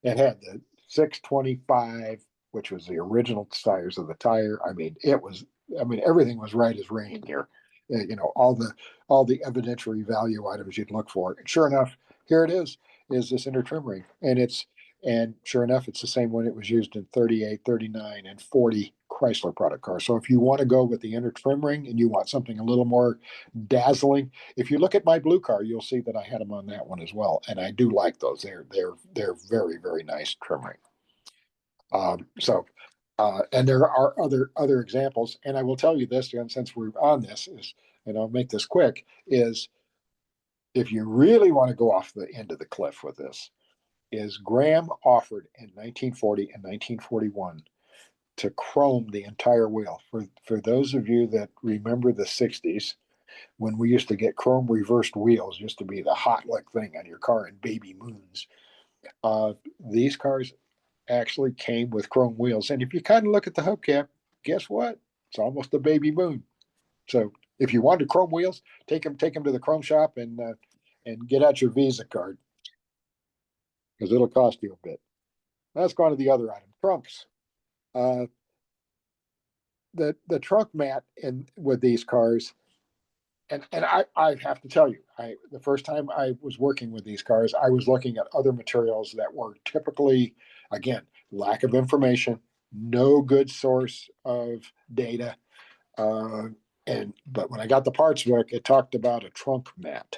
It had the 625, which was the original tires of the tire. I mean, everything was right as rain here. All the evidentiary value items you'd look for. And sure enough, here it is this inner trim ring. And sure enough, it's the same one it was used in 38, 39, and 40 Chrysler product cars. So if you want to go with the inner trim ring and you want something a little more dazzling, if you look at my blue car, you'll see that I had them on that one as well. And I do like those. They're very, very nice trim ring. And there are other examples. And I will tell you this, and since we're on this, and I'll make this quick, is if you really want to go off the end of the cliff with this, is Graham offered in 1940 and 1941 to chrome the entire wheel. For those of you that remember the 60s, when we used to get chrome reversed wheels, used to be the hot lick thing on your car in baby moons. These cars actually came with chrome wheels. And if you kind of look at the hubcap, guess what? It's almost a baby moon. So if you wanted chrome wheels, take them to the chrome shop and get out your Visa card, because it'll cost you a bit. Let's go on to the other item, trunks. The trunk mat with these cars, and I have to tell you, the first time I was working with these cars, I was looking at other materials that were typically, again, lack of information, no good source of data. But when I got the parts book, it talked about a trunk mat.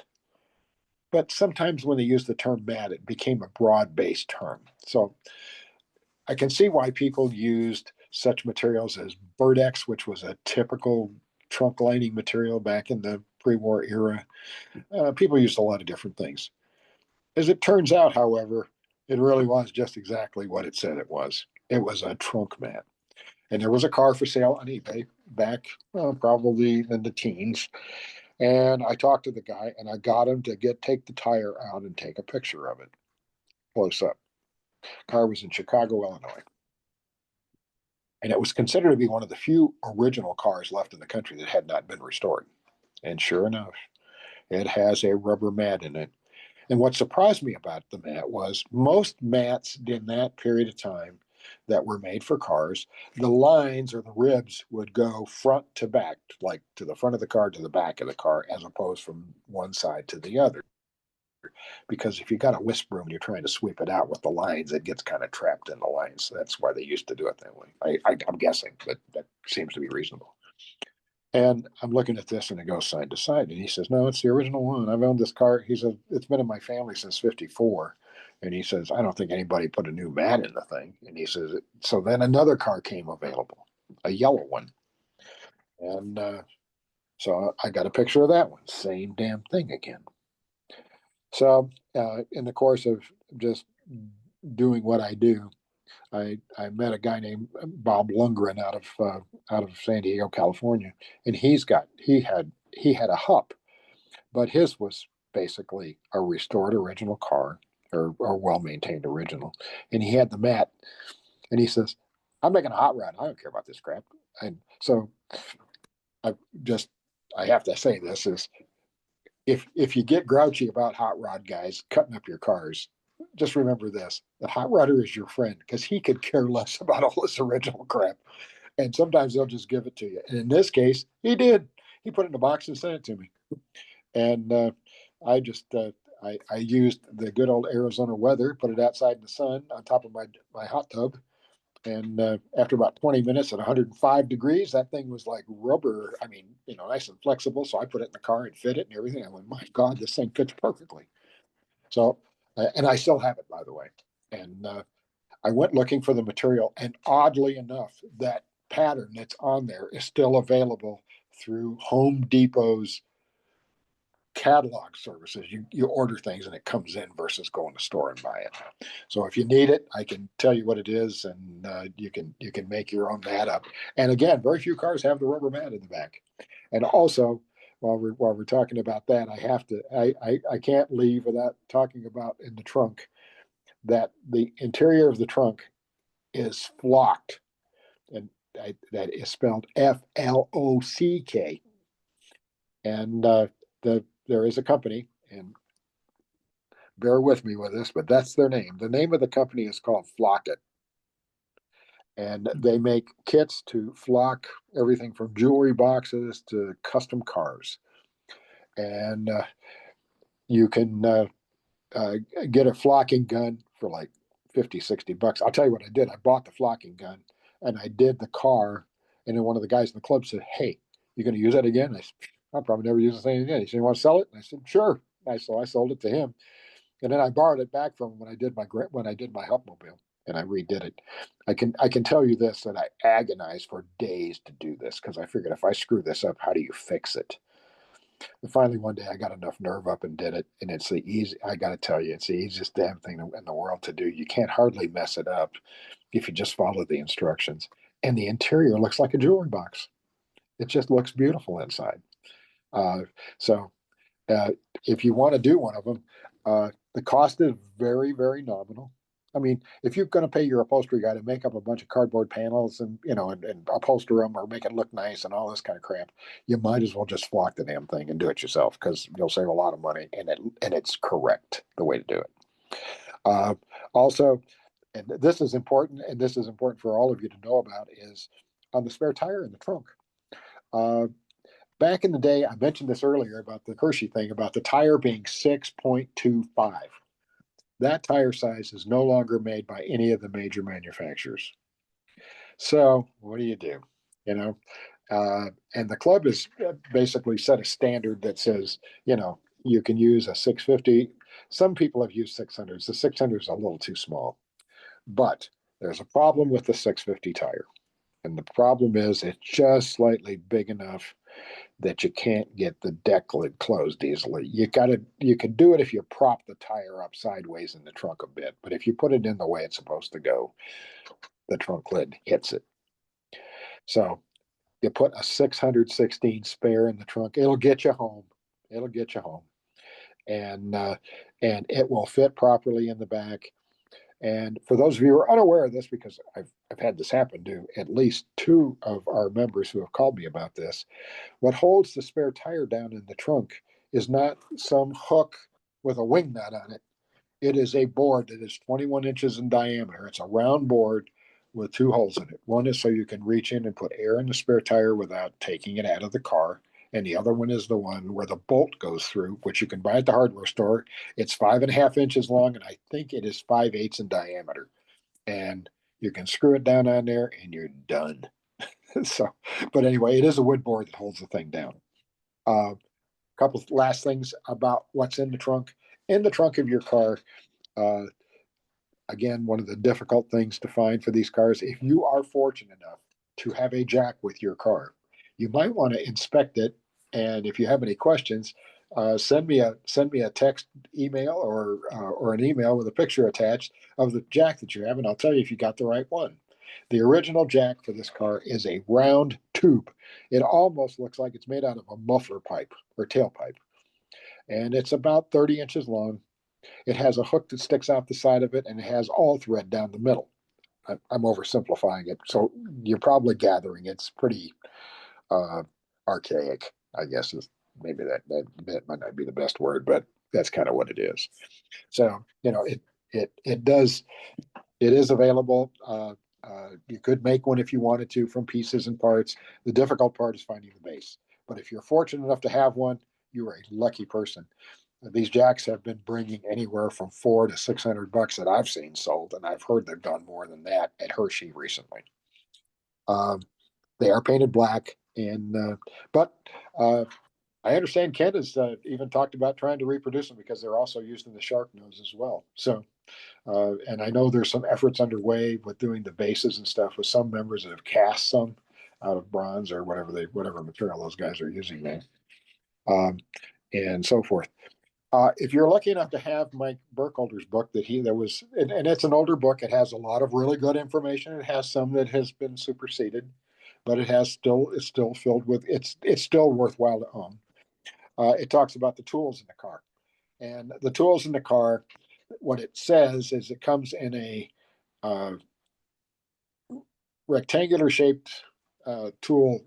But sometimes when they use the term mat, it became a broad-based term. So I can see why people used such materials as Birdex, which was a typical trunk lining material back in the pre-war era. People used a lot of different things. As it turns out, however, it really was just exactly what it said it was. It was a trunk mat. And there was a car for sale on eBay back probably in the teens. And I talked to the guy and I got him to take the tire out and take a picture of it close up. Car was in Chicago, Illinois. And it was considered to be one of the few original cars left in the country that had not been restored. And sure enough, it has a rubber mat in it. And what surprised me about the mat was most mats in that period of time that were made for cars, the lines or the ribs would go front to back, like to the front of the car to the back of the car, as opposed from one side to the other. Because if you got a whisk broom and you're trying to sweep it out with the lines, it gets kind of trapped in the lines. So that's why they used to do it that way. I'm guessing, but that seems to be reasonable. And I'm looking at this and it goes side to side. And he says, no, it's the original one. I've owned this car. He says, it's been in my family since 54. And he says, I don't think anybody put a new mat in the thing. And he says, so then another car came available, a yellow one. And so I got a picture of that one. Same damn thing again. So in the course of just doing what I do, I met a guy named Bob Lundgren out of San Diego, California, and he had a Hup, but his was basically a restored original car or well maintained original, and he had the mat, and he says, "I'm making a hot rod. I don't care about this crap." And so I just I have to say this is if you get grouchy about hot rod guys cutting up your cars, just remember this: the hot rodder is your friend because he could care less about all this original crap, and sometimes they'll just give it to you. And in this case, he did. He put it in a box and sent it to me, and I just I used the good old Arizona weather, put it outside in the sun on top of my hot tub, and after about 20 minutes at 105 degrees, that thing was like rubber. I mean, nice and flexible. So I put it in the car and fit it and everything. I went, my God, this thing fits perfectly. So, and I still have it, by the way. And I went looking for the material. And oddly enough, that pattern that's on there is still available through Home Depot's catalog services. You order things and it comes in versus going to store and buy it. So if you need it, I can tell you what it is, and you can make your own mat up. And again, very few cars have the rubber mat in the back. And also, while we're talking about that, I can't leave without talking about in the trunk that the interior of the trunk is flocked, and that is spelled FLOCK. And there is a company, and bear with me with this, but that's their name. The name of the company is called Flockit. And they make kits to flock everything from jewelry boxes to custom cars. And you can get a flocking gun for like 50, $60. I'll tell you what I did. I bought the flocking gun and I did the car. And then one of the guys in the club said, "Hey, you going to use that again?" I said, "I'll probably never use this thing again." He said, "You want to sell it?" And I said, "Sure." So I sold it to him. And then I borrowed it back from him when I did my Hupmobile, and I redid it. I can tell you this, that I agonized for days to do this because I figured if I screw this up, how do you fix it? And finally, one day I got enough nerve up and did it, and it's the easy. I got to tell you, it's the easiest damn thing in the world to do. You can't hardly mess it up if you just follow the instructions. And the interior looks like a jewelry box. It just looks beautiful inside. Uh, so uh, if you want to do one of them, the cost is very, very nominal. I mean, if you're going to pay your upholstery guy to make up a bunch of cardboard panels and and upholster them or make it look nice and all this kind of crap, you might as well just flock the damn thing and do it yourself because you'll save a lot of money and it's correct the way to do it. Also, and this is important, and this is important for all of you to know about, is on the spare tire in the trunk. Back in the day, I mentioned this earlier about the Hershey thing, about the tire being 6.25. That tire size is no longer made by any of the major manufacturers. So what do? And the club has basically set a standard that says, you can use a 650. Some people have used 600s. The 600 is a little too small. But There's a problem with the 650 tire. And the problem is it's just slightly big enough that you can't get the deck lid closed easily. You can do it if you prop the tire up sideways in the trunk a bit, but if you put it in the way it's supposed to go, the trunk lid hits it. So you put a 616 spare in the trunk, it'll get you home. It'll get you home. And it will fit properly in the back. And for those of you who are unaware of this, because I've had this happen to at least 2 of our members who have called me about this, what holds the spare tire down in the trunk is not some hook with a wing nut on it. It is a board that is 21 inches in diameter. It's a round board with 2 holes in it. One is so you can reach in and put air in the spare tire without taking it out of the car. And the other one is the one where the bolt goes through, which you can buy at the hardware store. It's 5.5 inches long, and I think it is 5/8 in diameter. And you can screw it down on there, and you're done. So, but anyway, it is a wood board that holds the thing down. Couple of last things about what's in the trunk. In the trunk of your car, again, one of the difficult things to find for these cars, if you are fortunate enough to have a jack with your car, you might want to inspect it. And if you have any questions, send me a text, email, or an email with a picture attached of the jack that you have, and I'll tell you if you got the right one. The original jack for this car is a round tube. It almost looks like it's made out of a muffler pipe or tailpipe, and it's about 30 inches long. It has a hook that sticks out the side of it, and it has all thread down the middle. I'm oversimplifying it, so you're probably gathering it's pretty archaic, I guess is maybe that might not be the best word, but that's kind of what it is. So, it is available. You could make one if you wanted to from pieces and parts. The difficult part is finding the base. But if you're fortunate enough to have one, you are a lucky person. These jacks have been bringing anywhere from $400 to $600 that I've seen sold, and I've heard they've done more than that at Hershey recently. They are painted black, but I understand Kent has even talked about trying to reproduce them because they're also used in the shark nose as well. So, and I know there's some efforts underway with doing the bases and stuff with some members that have cast some out of bronze or whatever material those guys are using there, and so forth. If you're lucky enough to have Mike Burkholder's book and it's an older book, it has a lot of really good information. It has some that has been superseded, but it's still filled with, it's still worthwhile to own. It talks about the tools in the car, and the tools in the car, what it says is it comes in a rectangular shaped tool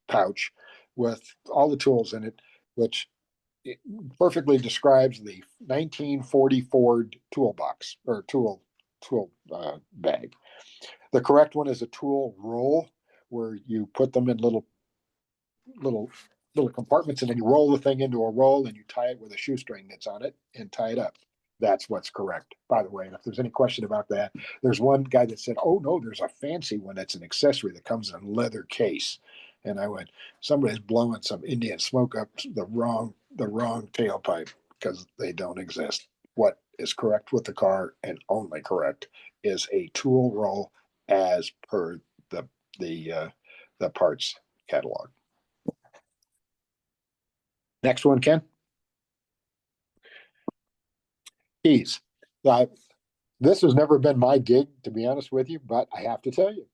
pouch with all the tools in it, which it perfectly describes the 1940 Ford toolbox or tool bag. The correct one is a tool roll, where you put them in little compartments, and then you roll the thing into a roll, and you tie it with a shoestring that's on it and tie it up. That's what's correct, by the way. And if there's any question about that, there's one guy that said, "Oh no, there's a fancy one that's an accessory that comes in a leather case." And I went, "Somebody's blowing some Indian smoke up the wrong tailpipe, because they don't exist." What is correct with the car, and only correct, is a tool roll as per the parts catalog. Next one, Ken. Keys. This has never been my gig, to be honest with you, but I have to tell you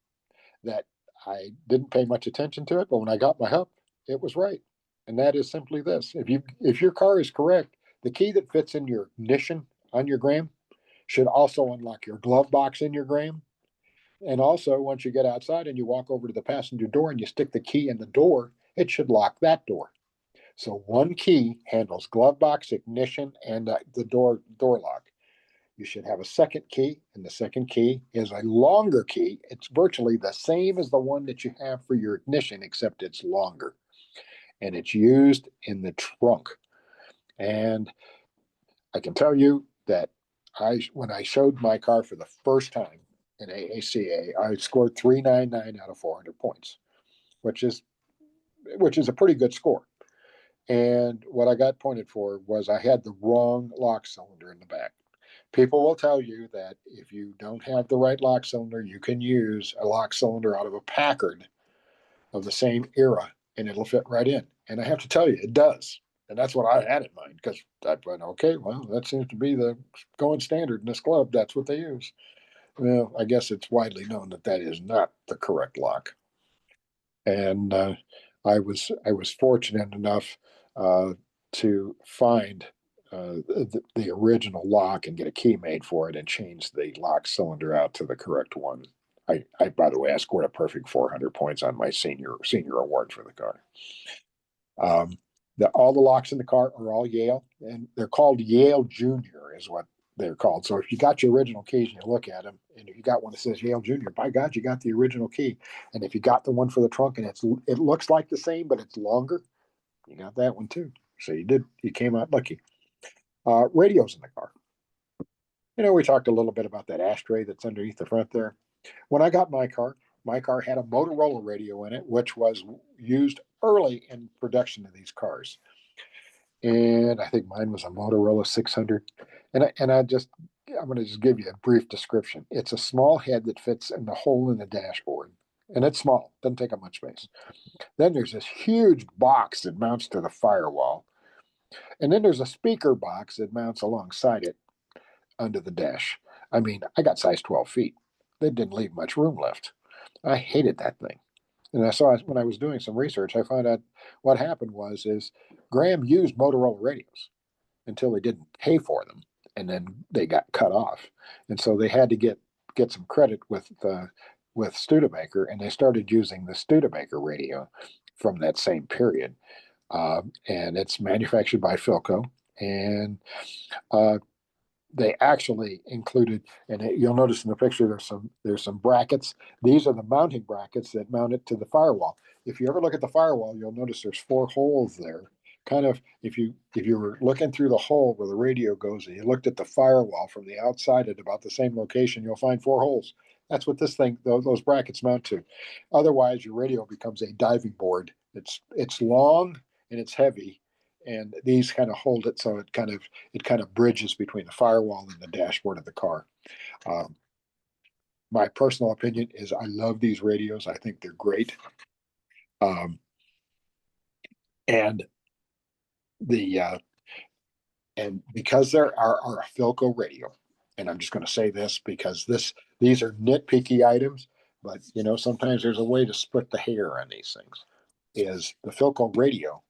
that I didn't pay much attention to it, but when I got my Hup, it was right. And that is simply this. If your car is correct, the key that fits in your ignition on your Graham should also unlock your glove box in your Graham. And also, once you get outside and you walk over to the passenger door and you stick the key in the door, it should lock that door. So one key handles glove box, ignition, and the door lock. You should have a second key, and the second key is a longer key. It's virtually the same as the one that you have for your ignition, except it's longer. And it's used in the trunk. And I can tell you that when I showed my car for the first time in AACA, I scored 399 out of 400 points, which is a pretty good score. And what I got pointed for was I had the wrong lock cylinder in the back. People will tell you that if you don't have the right lock cylinder, you can use a lock cylinder out of a Packard of the same era and it'll fit right in. And I have to tell you, it does. And that's what I had in mind because I went, okay, well, that seems to be the going standard in this club. That's what they use. Well, I guess it's widely known that that is not the correct lock. And I was fortunate enough to find the original lock and get a key made for it and change the lock cylinder out to the correct one. By the way, I scored a perfect 400 points on my senior award for the car. All the locks in the car are all Yale, and they're called Yale Junior, is what they're called. So if you got your original keys and you look at them, and if you got one that says Yale Junior, by God, you got the original key. And if you got the one for the trunk and it looks like the same, but it's longer, you got that one too. So you came out lucky. Radios in the car. We talked a little bit about that ashtray that's underneath the front there. When I got my car had a Motorola radio in it, which was used early in production of these cars. And I think mine was a Motorola 600. I'm going to just give you a brief description. It's a small head that fits in the hole in the dashboard. And it's small, doesn't take up much space. Then there's this huge box that mounts to the firewall. And then there's a speaker box that mounts alongside it under the dash. I mean, I got size 12 feet. They didn't leave much room left. I hated that thing. And I saw when I was doing some research, I found out what happened is Graham used Motorola radios until he didn't pay for them, and then they got cut off. And so they had to get some credit with Studebaker, and they started using the Studebaker radio from that same period. And it's manufactured by Philco, and they actually included, and you'll notice in the picture there's some brackets. These are the mounting brackets that mount it to the firewall. If you ever look at the firewall, you'll notice there's 4 holes there. Kind of, if you were looking through the hole where the radio goes and you looked at the firewall from the outside at about the same location, you'll find 4 holes. That's what this thing, those brackets mount to. Otherwise, your radio becomes a diving board. It's long and it's heavy, and these kind of hold it so it kind of bridges between the firewall and the dashboard of the car. My personal opinion is I love these radios. I think they're great. And because there are a Philco radio, and I'm just going to say this because these are nitpicky items, but sometimes there's a way to split the hair on these things. Is the Philco radio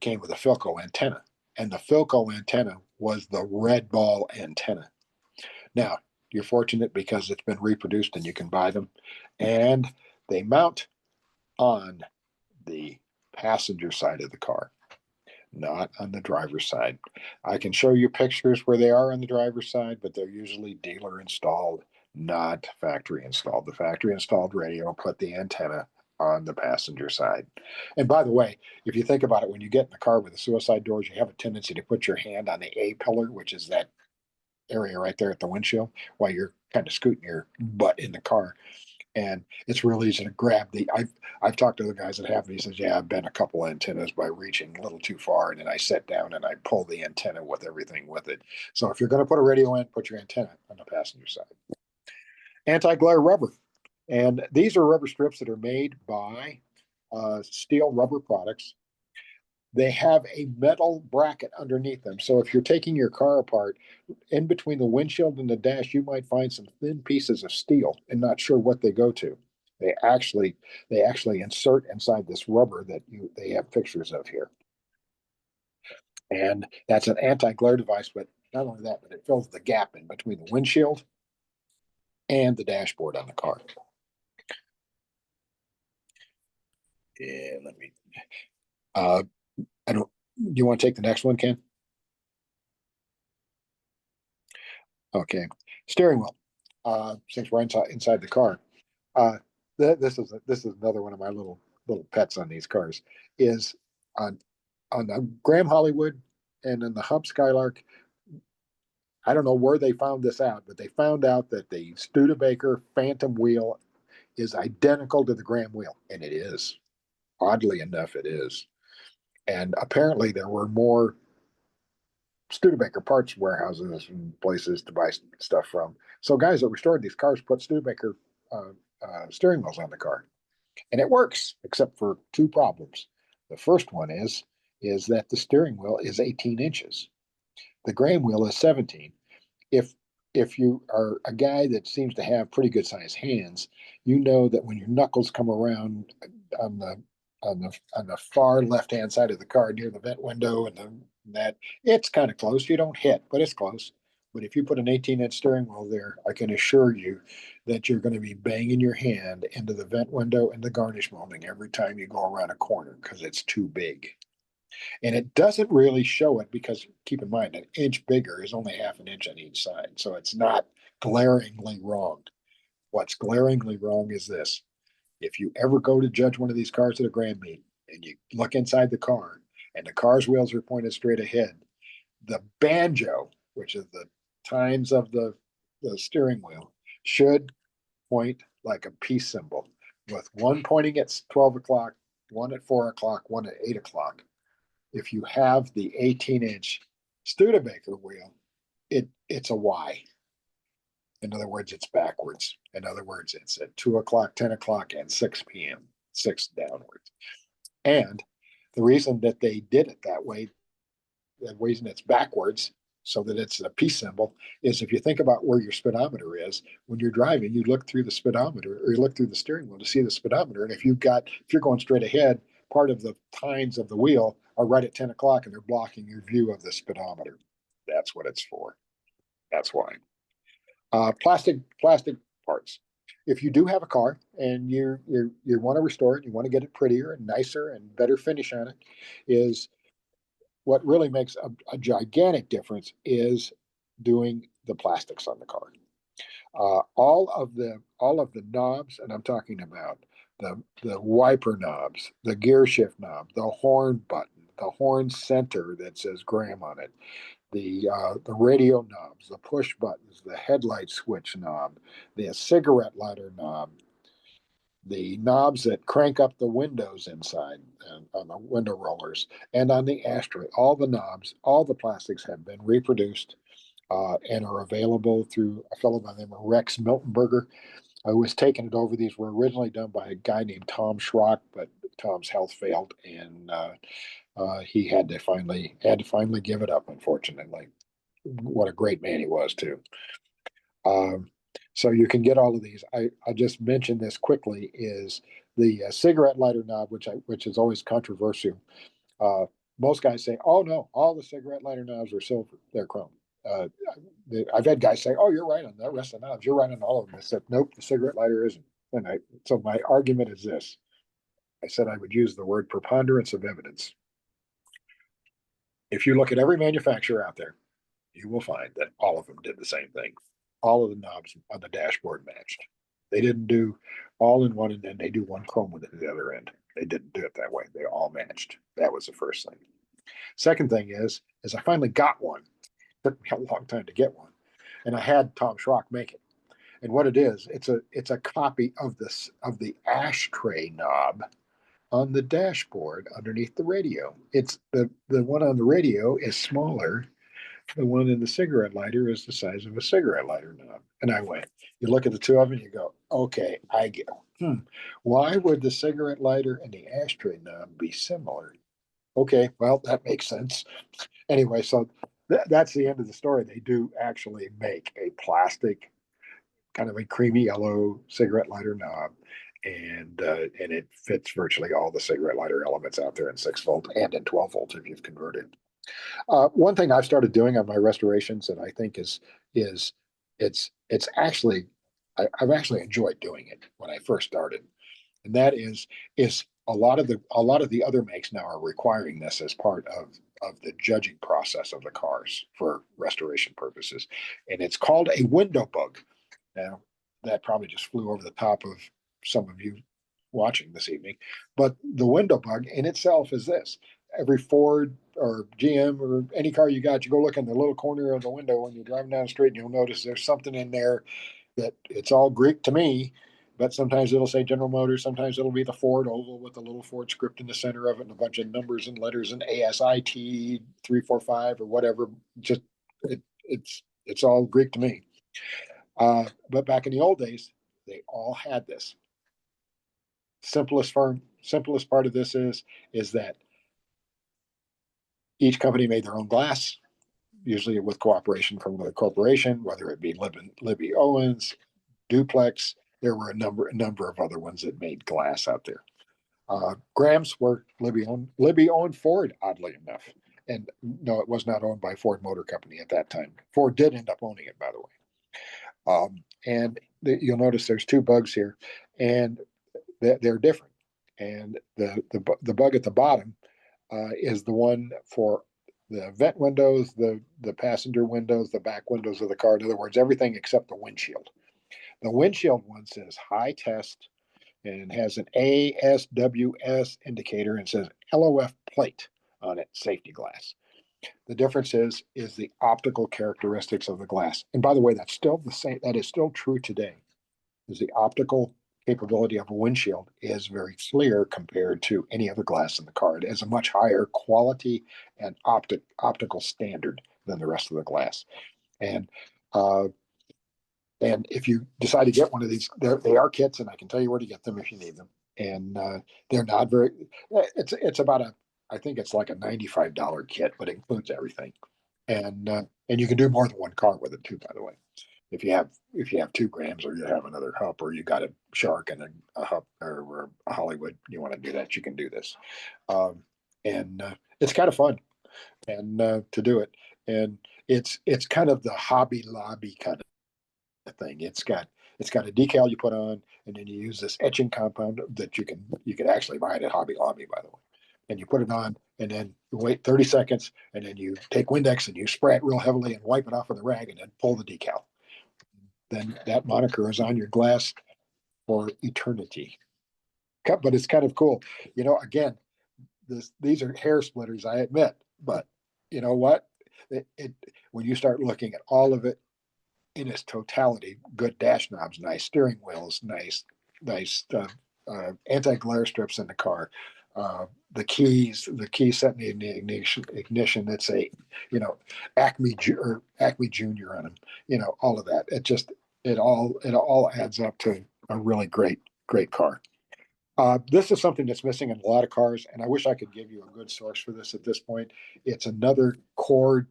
came with a Philco antenna, and the Philco antenna was the red ball antenna. Now, you're fortunate because it's been reproduced and you can buy them, and they mount on the passenger side of the car, not on the driver's side. I can show you pictures where they are on the driver's side, but they're usually dealer installed, not factory installed. The factory installed radio put the antenna on the passenger side. And by the way, if you think about it, when you get in the car with the suicide doors, you have a tendency to put your hand on the A pillar, which is that area right there at the windshield, while you're kind of scooting your butt in the car. And it's real easy to grab I've talked to the guys that have, and he says, yeah, I've bent a couple antennas by reaching a little too far, and then I sit down and I pull the antenna with everything with it. So if you're going to put a radio in, put your antenna on the passenger side. Anti-glare rubber. And these are rubber strips that are made by Steel Rubber Products. They have a metal bracket underneath them. So if you're taking your car apart, in between the windshield and the dash, you might find some thin pieces of steel and not sure what they go to. They actually insert inside this rubber that they have pictures of here. And that's an anti-glare device, but not only that, but it fills the gap in between the windshield and the dashboard on the car. And let me, do you want to take the next one, Ken? Okay. Steering wheel. Since we're inside the car, this is another one of my little pets on these cars. Is on the Graham Hollywood and in the Hub Skylark. I don't know where they found this out, but they found out that the Studebaker Phantom wheel is identical to the Graham wheel, and it is. Oddly enough, it is. And apparently there were more Studebaker parts warehouses and places to buy stuff from. So guys that restored these cars put Studebaker steering wheels on the car, and it works, except for two problems. The first one is that the steering wheel is 18 inches. The Graham wheel is 17. If if you are a guy that seems to have pretty good sized hands, you know that when your knuckles come around on the far left hand side of the car near the vent window that it's kind of close. You don't hit, but it's close. But if you put an 18-inch steering wheel there, I can assure you that you're going to be banging your hand into the vent window and the garnish molding every time you go around a corner because it's too big. And it doesn't really show it because keep in mind, an inch bigger is only half an inch on each side. So it's not glaringly wrong. What's glaringly wrong is this. If you ever go to judge one of these cars at a Grand Meet and you look inside the car and the car's wheels are pointed straight ahead, the banjo, which is the tines of the steering wheel, should point like a peace symbol, with one pointing at 12 o'clock, one at 4 o'clock, one at 8 o'clock. If you have the 18-inch Studebaker wheel, it's a Y. In other words, it's backwards. In other words, it's at 2 o'clock, 10 o'clock, and 6 p.m., 6 downwards. And the reason that they did it that way, the reason it's backwards, so that it's a peace symbol, is if you think about where your speedometer is, when you're driving, you look through the speedometer, or you look through the steering wheel to see the speedometer. And if you're going straight ahead, part of the tines of the wheel are right at 10 o'clock and they're blocking your view of the speedometer. That's what it's for. That's why. Plastic parts. If you do have a car and you want to restore it, you want to get it prettier and nicer and better finish on it, is what really makes a gigantic difference is doing the plastics on the car. All of the knobs, and I'm talking about the wiper knobs, the gear shift knob, the horn button, the horn center that says Graham on it, the radio knobs, the push buttons, the headlight switch knob, the cigarette lighter knob, the knobs that crank up the windows inside on the window rollers, and on the ashtray. All the knobs, all the plastics have been reproduced and are available through a fellow by the name of Rex Miltenberger, who was taking it over. These were originally done by a guy named Tom Schrock, but Tom's health failed, and he had to finally give it up, unfortunately. What a great man he was, too. So you can get all of these. I just mentioned this quickly, is the cigarette lighter knob, which is always controversial. Most guys say, "Oh no, all the cigarette lighter knobs are silver; they're chrome." I've had guys say, "Oh, you're right on the rest of the knobs. You're right on all of them." I said, "Nope, the cigarette lighter isn't." So my argument is this: I said I would use the word preponderance of evidence. If you look at every manufacturer out there, you will find that all of them did the same thing. All of the knobs on the dashboard matched. They didn't do all in one and then they do one chrome with it at the other end. They didn't do it that way. They all matched. That was the first thing. Second thing is I finally got one. It took me a long time to get one. And I had Tom Schrock make it. And what it is, it's a copy of the ashtray knob on the dashboard underneath the radio. It's the one on the radio is smaller. The one in the cigarette lighter is the size of a cigarette lighter knob. And I went, you look at the two of them and you go, okay, I get why would the cigarette lighter and the ashtray knob be similar? Okay, well, that makes sense. Anyway, so that's the end of the story. They do actually make a plastic, kind of a creamy yellow cigarette lighter knob. And it fits virtually all the cigarette lighter elements out there in 6-volt and in 12 volts if you've converted. One thing I've started doing on my restorations that I think is it's actually I've actually enjoyed doing it when I first started, and that is a lot of the other makes now are requiring this as part of the judging process of the cars for restoration purposes, and it's called a window bug. Now that probably just flew over the top of some of you watching this evening, but the window bug in itself is this: every Ford or GM or any car you got, you go look in the little corner of the window when you're driving down the street and you'll notice there's something in there that it's all Greek to me, but sometimes it'll say General Motors. Sometimes it'll be the Ford oval with a little Ford script in the center of it and a bunch of numbers and letters and ASIT 345 or whatever. Just it's all Greek to me. But back in the old days, they all had this. Simplest part of this is that each company made their own glass, usually with cooperation from the corporation, whether it be Libby Owens, Duplex. There were a number of other ones that made glass out there. Graham's were Libby owned Ford, oddly enough. And no, it was not owned by Ford Motor Company at that time. Ford did end up owning it, by the way. You'll notice there's two bugs here, and they're different. And the bug at the bottom is the one for the vent windows, the passenger windows, the back windows of the car. In other words, everything except the windshield. The windshield one says high test and has an ASWS indicator and says LOF plate on it, safety glass. The difference is the optical characteristics of the glass. And by the way, that's still the same. That is still true today. Is the optical capability of a windshield is very clear compared to any other glass in the car. It has a much higher quality and optical standard than the rest of the glass. And if you decide to get one of these, they are kits, and I can tell you where to get them if you need them. And they're not very. It's about I think it's like a $95 kit, but it includes everything. And you can do more than one car with it too, by the way. If you have 2 grams, or you have another Hup, or you got a Shark and a Hup or a Hollywood, you want to do that, you can do this. It's kind of fun and to do it. And it's kind of the Hobby Lobby kind of thing. It's got a decal you put on, and then you use this etching compound that you can actually buy it at Hobby Lobby, by the way. And you put it on, and then you wait 30 seconds, and then you take Windex and you spray it real heavily and wipe it off with a rag, and then pull the decal. Then that moniker is on your glass for eternity. But it's kind of cool. Again, these are hair splitters, I admit, but you know what? When you start looking at all of it in its totality, good dash knobs, nice steering wheels, nice anti-glare strips in the car, the key set in the ignition. That's a Acme Junior on them. All of that. It all adds up to a really great car. This is something that's missing in a lot of cars, and I wish I could give you a good source for this at this point. It's another Cord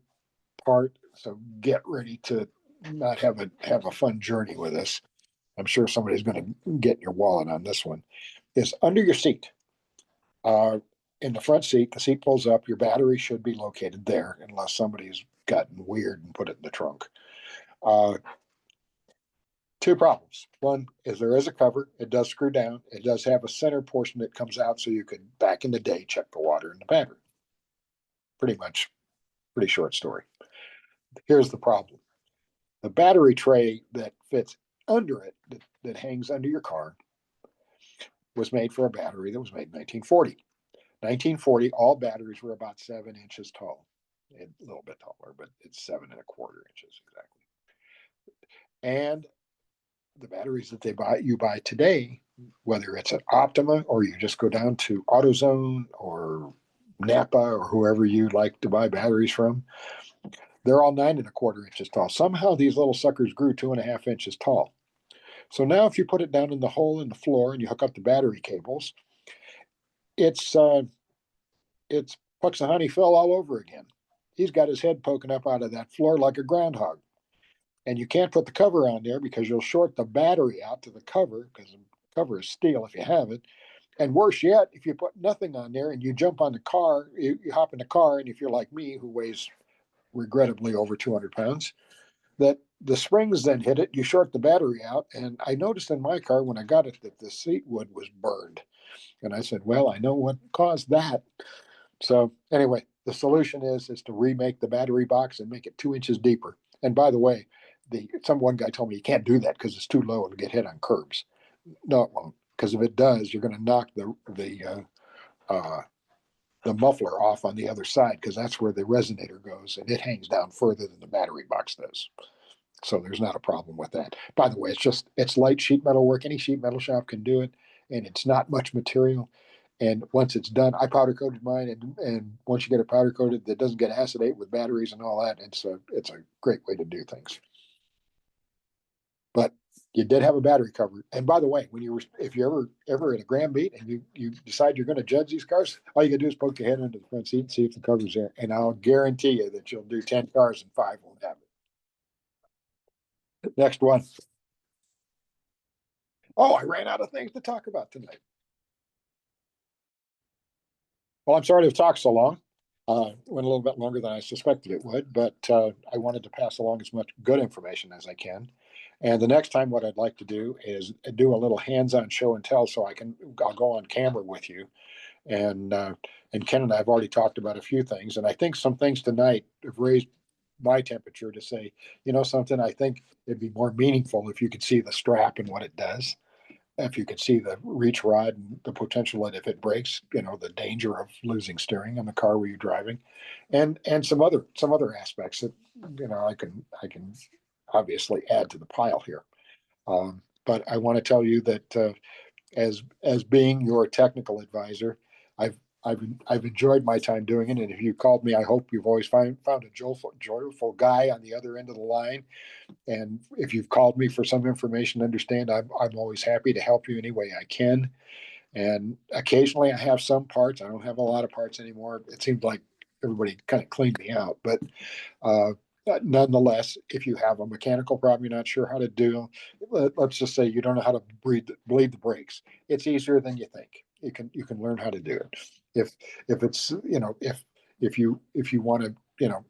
part, so get ready to not have a fun journey with this. I'm sure somebody's going to get in your wallet on this one. Is under your seat. In the front seat, the seat pulls up. Your battery should be located there, unless somebody's gotten weird and put it in the trunk. 2 problems. One is there is a cover. It does screw down. It does have a center portion that comes out, so you could, back in the day, check the water in the battery. Pretty short story. Here's the problem. The battery tray that fits under it, that hangs under your car, was made for a battery that was made in 1940. 1940, all batteries were about 7 inches tall. A little bit taller, but it's 7 1/4 inches exactly. And the batteries that you buy today, whether it's an Optima or you just go down to AutoZone or Napa or whoever you like to buy batteries from, they're all 9 1/4 inches tall. Somehow these little suckers grew 2.5 inches tall. So now if you put it down in the hole in the floor and you hook up the battery cables, it's Puxahani Phil all over again. He's got his head poking up out of that floor like a groundhog. And you can't put the cover on there because you'll short the battery out to the cover, because the cover is steel if you have it. And worse yet, if you put nothing on there and you jump on the car, you hop in the car, and if you're like me, who weighs regrettably over 200 pounds, that the springs then hit it, you short the battery out. And I noticed in my car when I got it that the seat wood was burned. And I said, well, I know what caused that. So anyway, the solution is to remake the battery box and make it 2 inches deeper. And by the way, one guy told me you can't do that because it's too low and get hit on curbs. No, it won't, because if it does, you're going to knock the muffler off on the other side, because that's where the resonator goes, and it hangs down further than the battery box does. So there's not a problem with that. By the way, it's light sheet metal work. Any sheet metal shop can do it, and it's not much material. And once it's done, I powder coated mine, and once you get it powder coated, that doesn't get acidate with batteries and all that. It's a great way to do things. But you did have a battery cover. And by the way, if you're ever at a Grand Beat and you decide you're going to judge these cars, all you gotta do is poke your head into the front seat and see if the cover's there. And I'll guarantee you that you'll do 10 cars and 5 won't have it. Next one. Oh, I ran out of things to talk about tonight. Well, I'm sorry to have talked so long. Went a little bit longer than I suspected it would, but I wanted to pass along as much good information as I can. And the next time, what I'd like to do is do a little hands-on show and tell, so I'll go on camera with you. And Ken and I have already talked about a few things, and I think some things tonight have raised my temperature to say, something. I think it'd be more meaningful if you could see the strap and what it does. If you could see the reach rod and the potential that if it breaks, the danger of losing steering in the car where you're driving, and some other aspects that I can obviously add to the pile here. But I want to tell you that as being your technical advisor, I've enjoyed my time doing it. And if you called me, I hope you've always found a joyful guy on the other end of the line. And if you've called me for some information, understand I'm always happy to help you any way I can. And occasionally I have some parts. I don't have a lot of parts anymore. It seems like everybody kind of cleaned me out, but nonetheless, if you have a mechanical problem you're not sure how to do, let's just say you don't know how to bleed the brakes. It's easier than you think. You can learn how to do it. If it's if you want to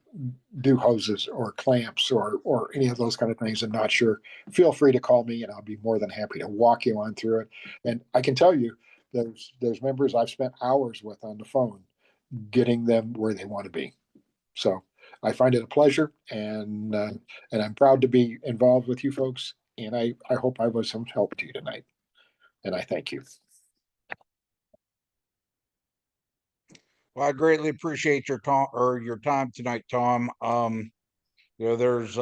do hoses or clamps or any of those kind of things and not sure, feel free to call me and I'll be more than happy to walk you on through it. And I can tell you there's members I've spent hours with on the phone getting them where they want to be. So I find it a pleasure, and I'm proud to be involved with you folks. And I hope I was some help to you tonight. And I thank you. Well, I greatly appreciate your time tonight, Tom. There's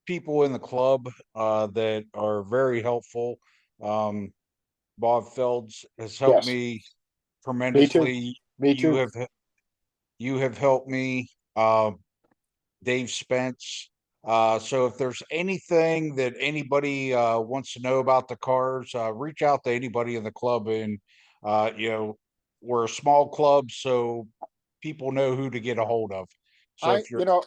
people in the club that are very helpful. Um, Bob Felds has helped Yes, me me too. tremendously. Me You too. have you have helped me. Dave Spence. So if there's anything that anybody wants to know about the cars, reach out to anybody in the club. And we're a small club, so people know who to get a hold of. So I if you're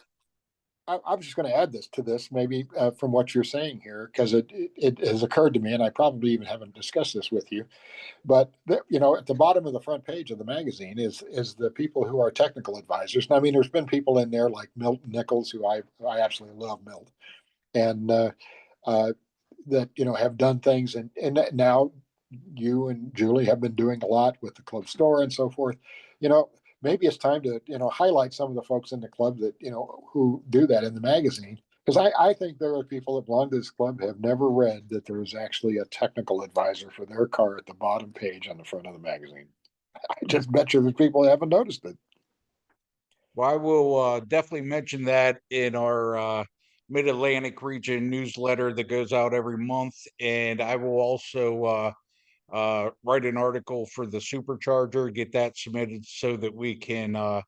I was just going to add this to this, maybe from what you're saying here, because it has occurred to me, and I probably even haven't discussed this with you. But at the bottom of the front page of the magazine is the people who are technical advisors. And I mean, there's been people in there like Milton Nichols, who I absolutely love, Milt, and that have done things, and now you and Julie have been doing a lot with the club store and so forth. Maybe it's time to highlight some of the folks in the club that who do that in the magazine, because I think there are people that belong to this club have never read that there is actually a technical advisor for their car at the bottom page on the front of the magazine. I just bet you there's people that haven't noticed it. Well, I will definitely mention that in our Mid-Atlantic region newsletter that goes out every month, and I will also write an article for the supercharger, get that submitted so that we can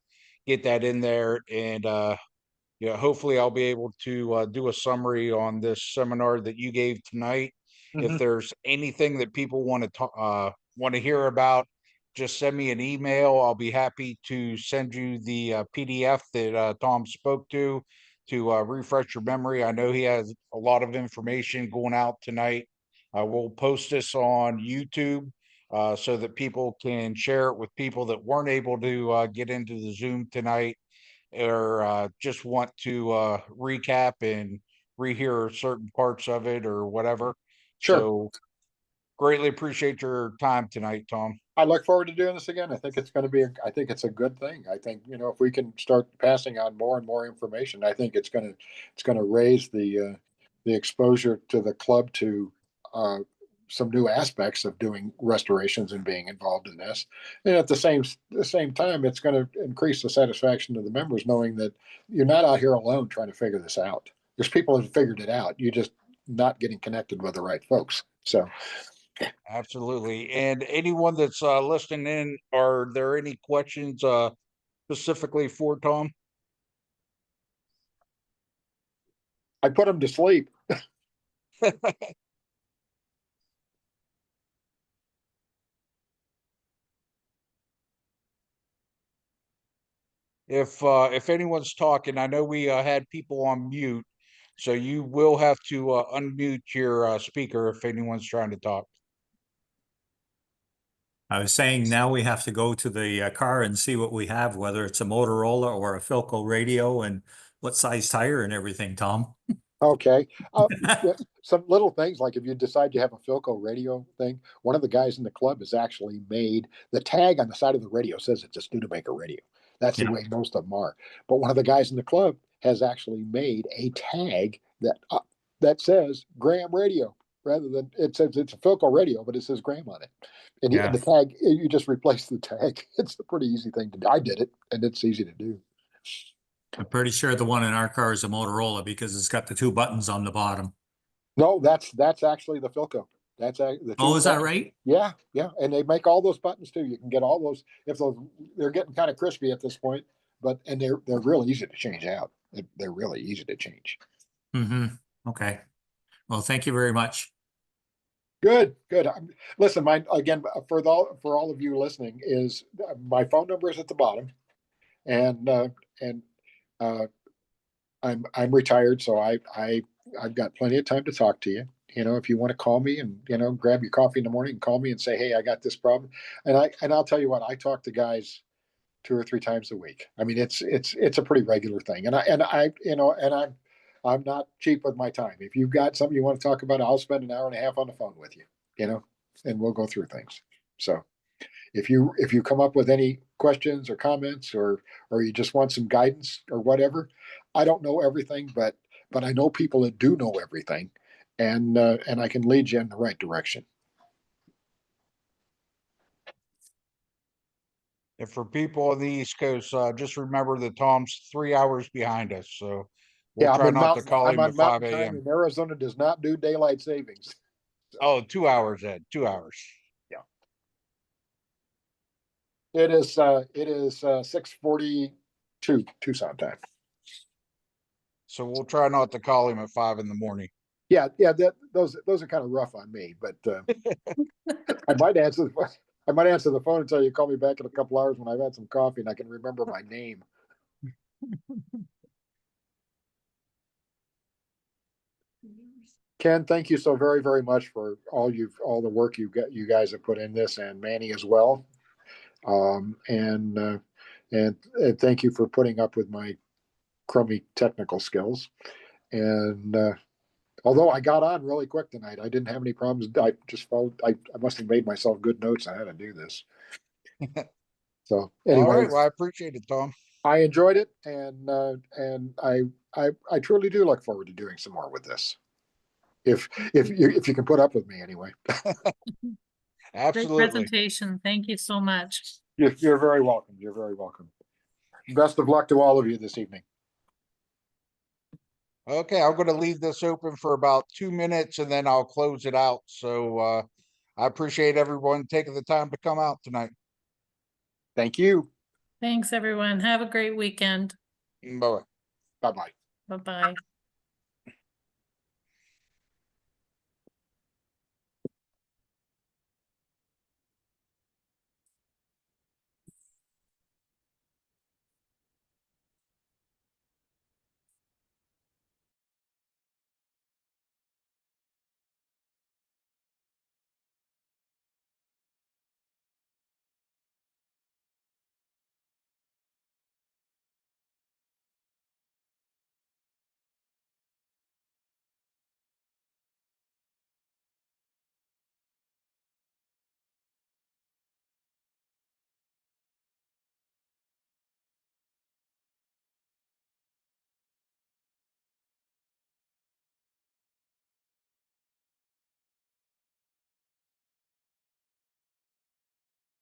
get that in there. And hopefully I'll be able to do a summary on this seminar that you gave tonight. If there's anything that people want to hear about, just send me an email. I'll be happy to send you the PDF that Tom spoke to refresh your memory. I know he has a lot of information going out tonight. We'll post this on YouTube so that people can share it with people that weren't able to get into the Zoom tonight, or just want to recap and rehear certain parts of it or whatever. Sure. So greatly appreciate your time tonight, Tom. I look forward to doing this again. I think it's going to be, I think it's a good thing. I think, if we can start passing on more and more information, I think it's going to raise the exposure to the club to some new aspects of doing restorations and being involved in this. And at the same time, it's going to increase the satisfaction of the members knowing that you're not out here alone trying to figure this out. there's people that have figured it out. You just not getting connected with the right folks. So Absolutely. And anyone that's listening in, are there any questions specifically for Tom? I put them to sleep. If anyone's talking, I know we had people on mute, so you will have to unmute your speaker if anyone's trying to talk. I was saying now we have to go to the car and see what we have, whether it's a Motorola or a Philco radio and what size tire and everything, Tom. Okay. Yeah, some little things like if you decide you have a Philco radio thing, one of the guys in the club has actually made the tag on the side of the radio says it's a Studebaker radio. That's the Yeah. way most of them are. But one of the guys in the club has actually made a tag that says Graham radio rather than it says it's a Philco radio, but it says Graham on it. And Yeah. the tag, you just replace the tag. It's a pretty easy thing to do. I did it, and it's easy to do. I'm pretty sure the one in our car is a Motorola because it's got the 2 buttons on the bottom. No, that's actually the Philco. That's the Oh, is that buttons. right? Yeah, yeah, and they make all those buttons too. You can get all those if those they're getting kind of crispy at this point, but and they're really easy to change out. They're really easy to change. Mm-hmm. Okay. Well, thank you very much. Good, good. Listen, my again for all of you listening is my phone number is at the bottom, and I'm retired, so I've got plenty of time to talk to you. You know, if you want to call me and grab your coffee in the morning and call me and say, hey, I got this problem, and I'll tell you what, I talk to guys 2 or 3 times a week. I mean, it's a pretty regular thing, and I'm not cheap with my time. If you've got something you want to talk about, I'll spend an hour and a half on the phone with you. And we'll go through things. So if you come up with any questions or comments or you just want some guidance or whatever, I don't know everything, but I know people that do know everything, and I can lead you in the right direction. And for people on the East Coast, just remember that Tom's 3 hours behind us, so we'll Yeah, try not to call I'm him on at 5 mountain time, a.m. and Arizona does not do daylight savings. Oh, 2 hours, Ed. 2 hours. Yeah. It is 6:42 Tucson time. So we'll try not to call him at 5 in the morning. Yeah, those are kind of rough on me, but I might answer the phone until you call me back in a couple hours when I've had some coffee and I can remember my name. Ken, thank you so very, very much for all the work you guys have put in this, and Manny as well. And thank you for putting up with my crummy technical skills. And although I got on really quick tonight, I didn't have any problems. I just felt I must have made myself good notes on how to do this. So anyway, All right. Well, I appreciate it, Tom. I enjoyed it, and I truly do look forward to doing some more with this. If you can put up with me anyway. Great Absolutely. presentation. Thank you so much. You're very welcome. You're very welcome. Best of luck to all of you this evening. Okay, I'm going to leave this open for about 2 minutes and then I'll close it out. So I appreciate everyone taking the time to come out tonight. Thank you. Thanks, everyone. Have a great weekend. Bye. Bye-bye. Bye-bye.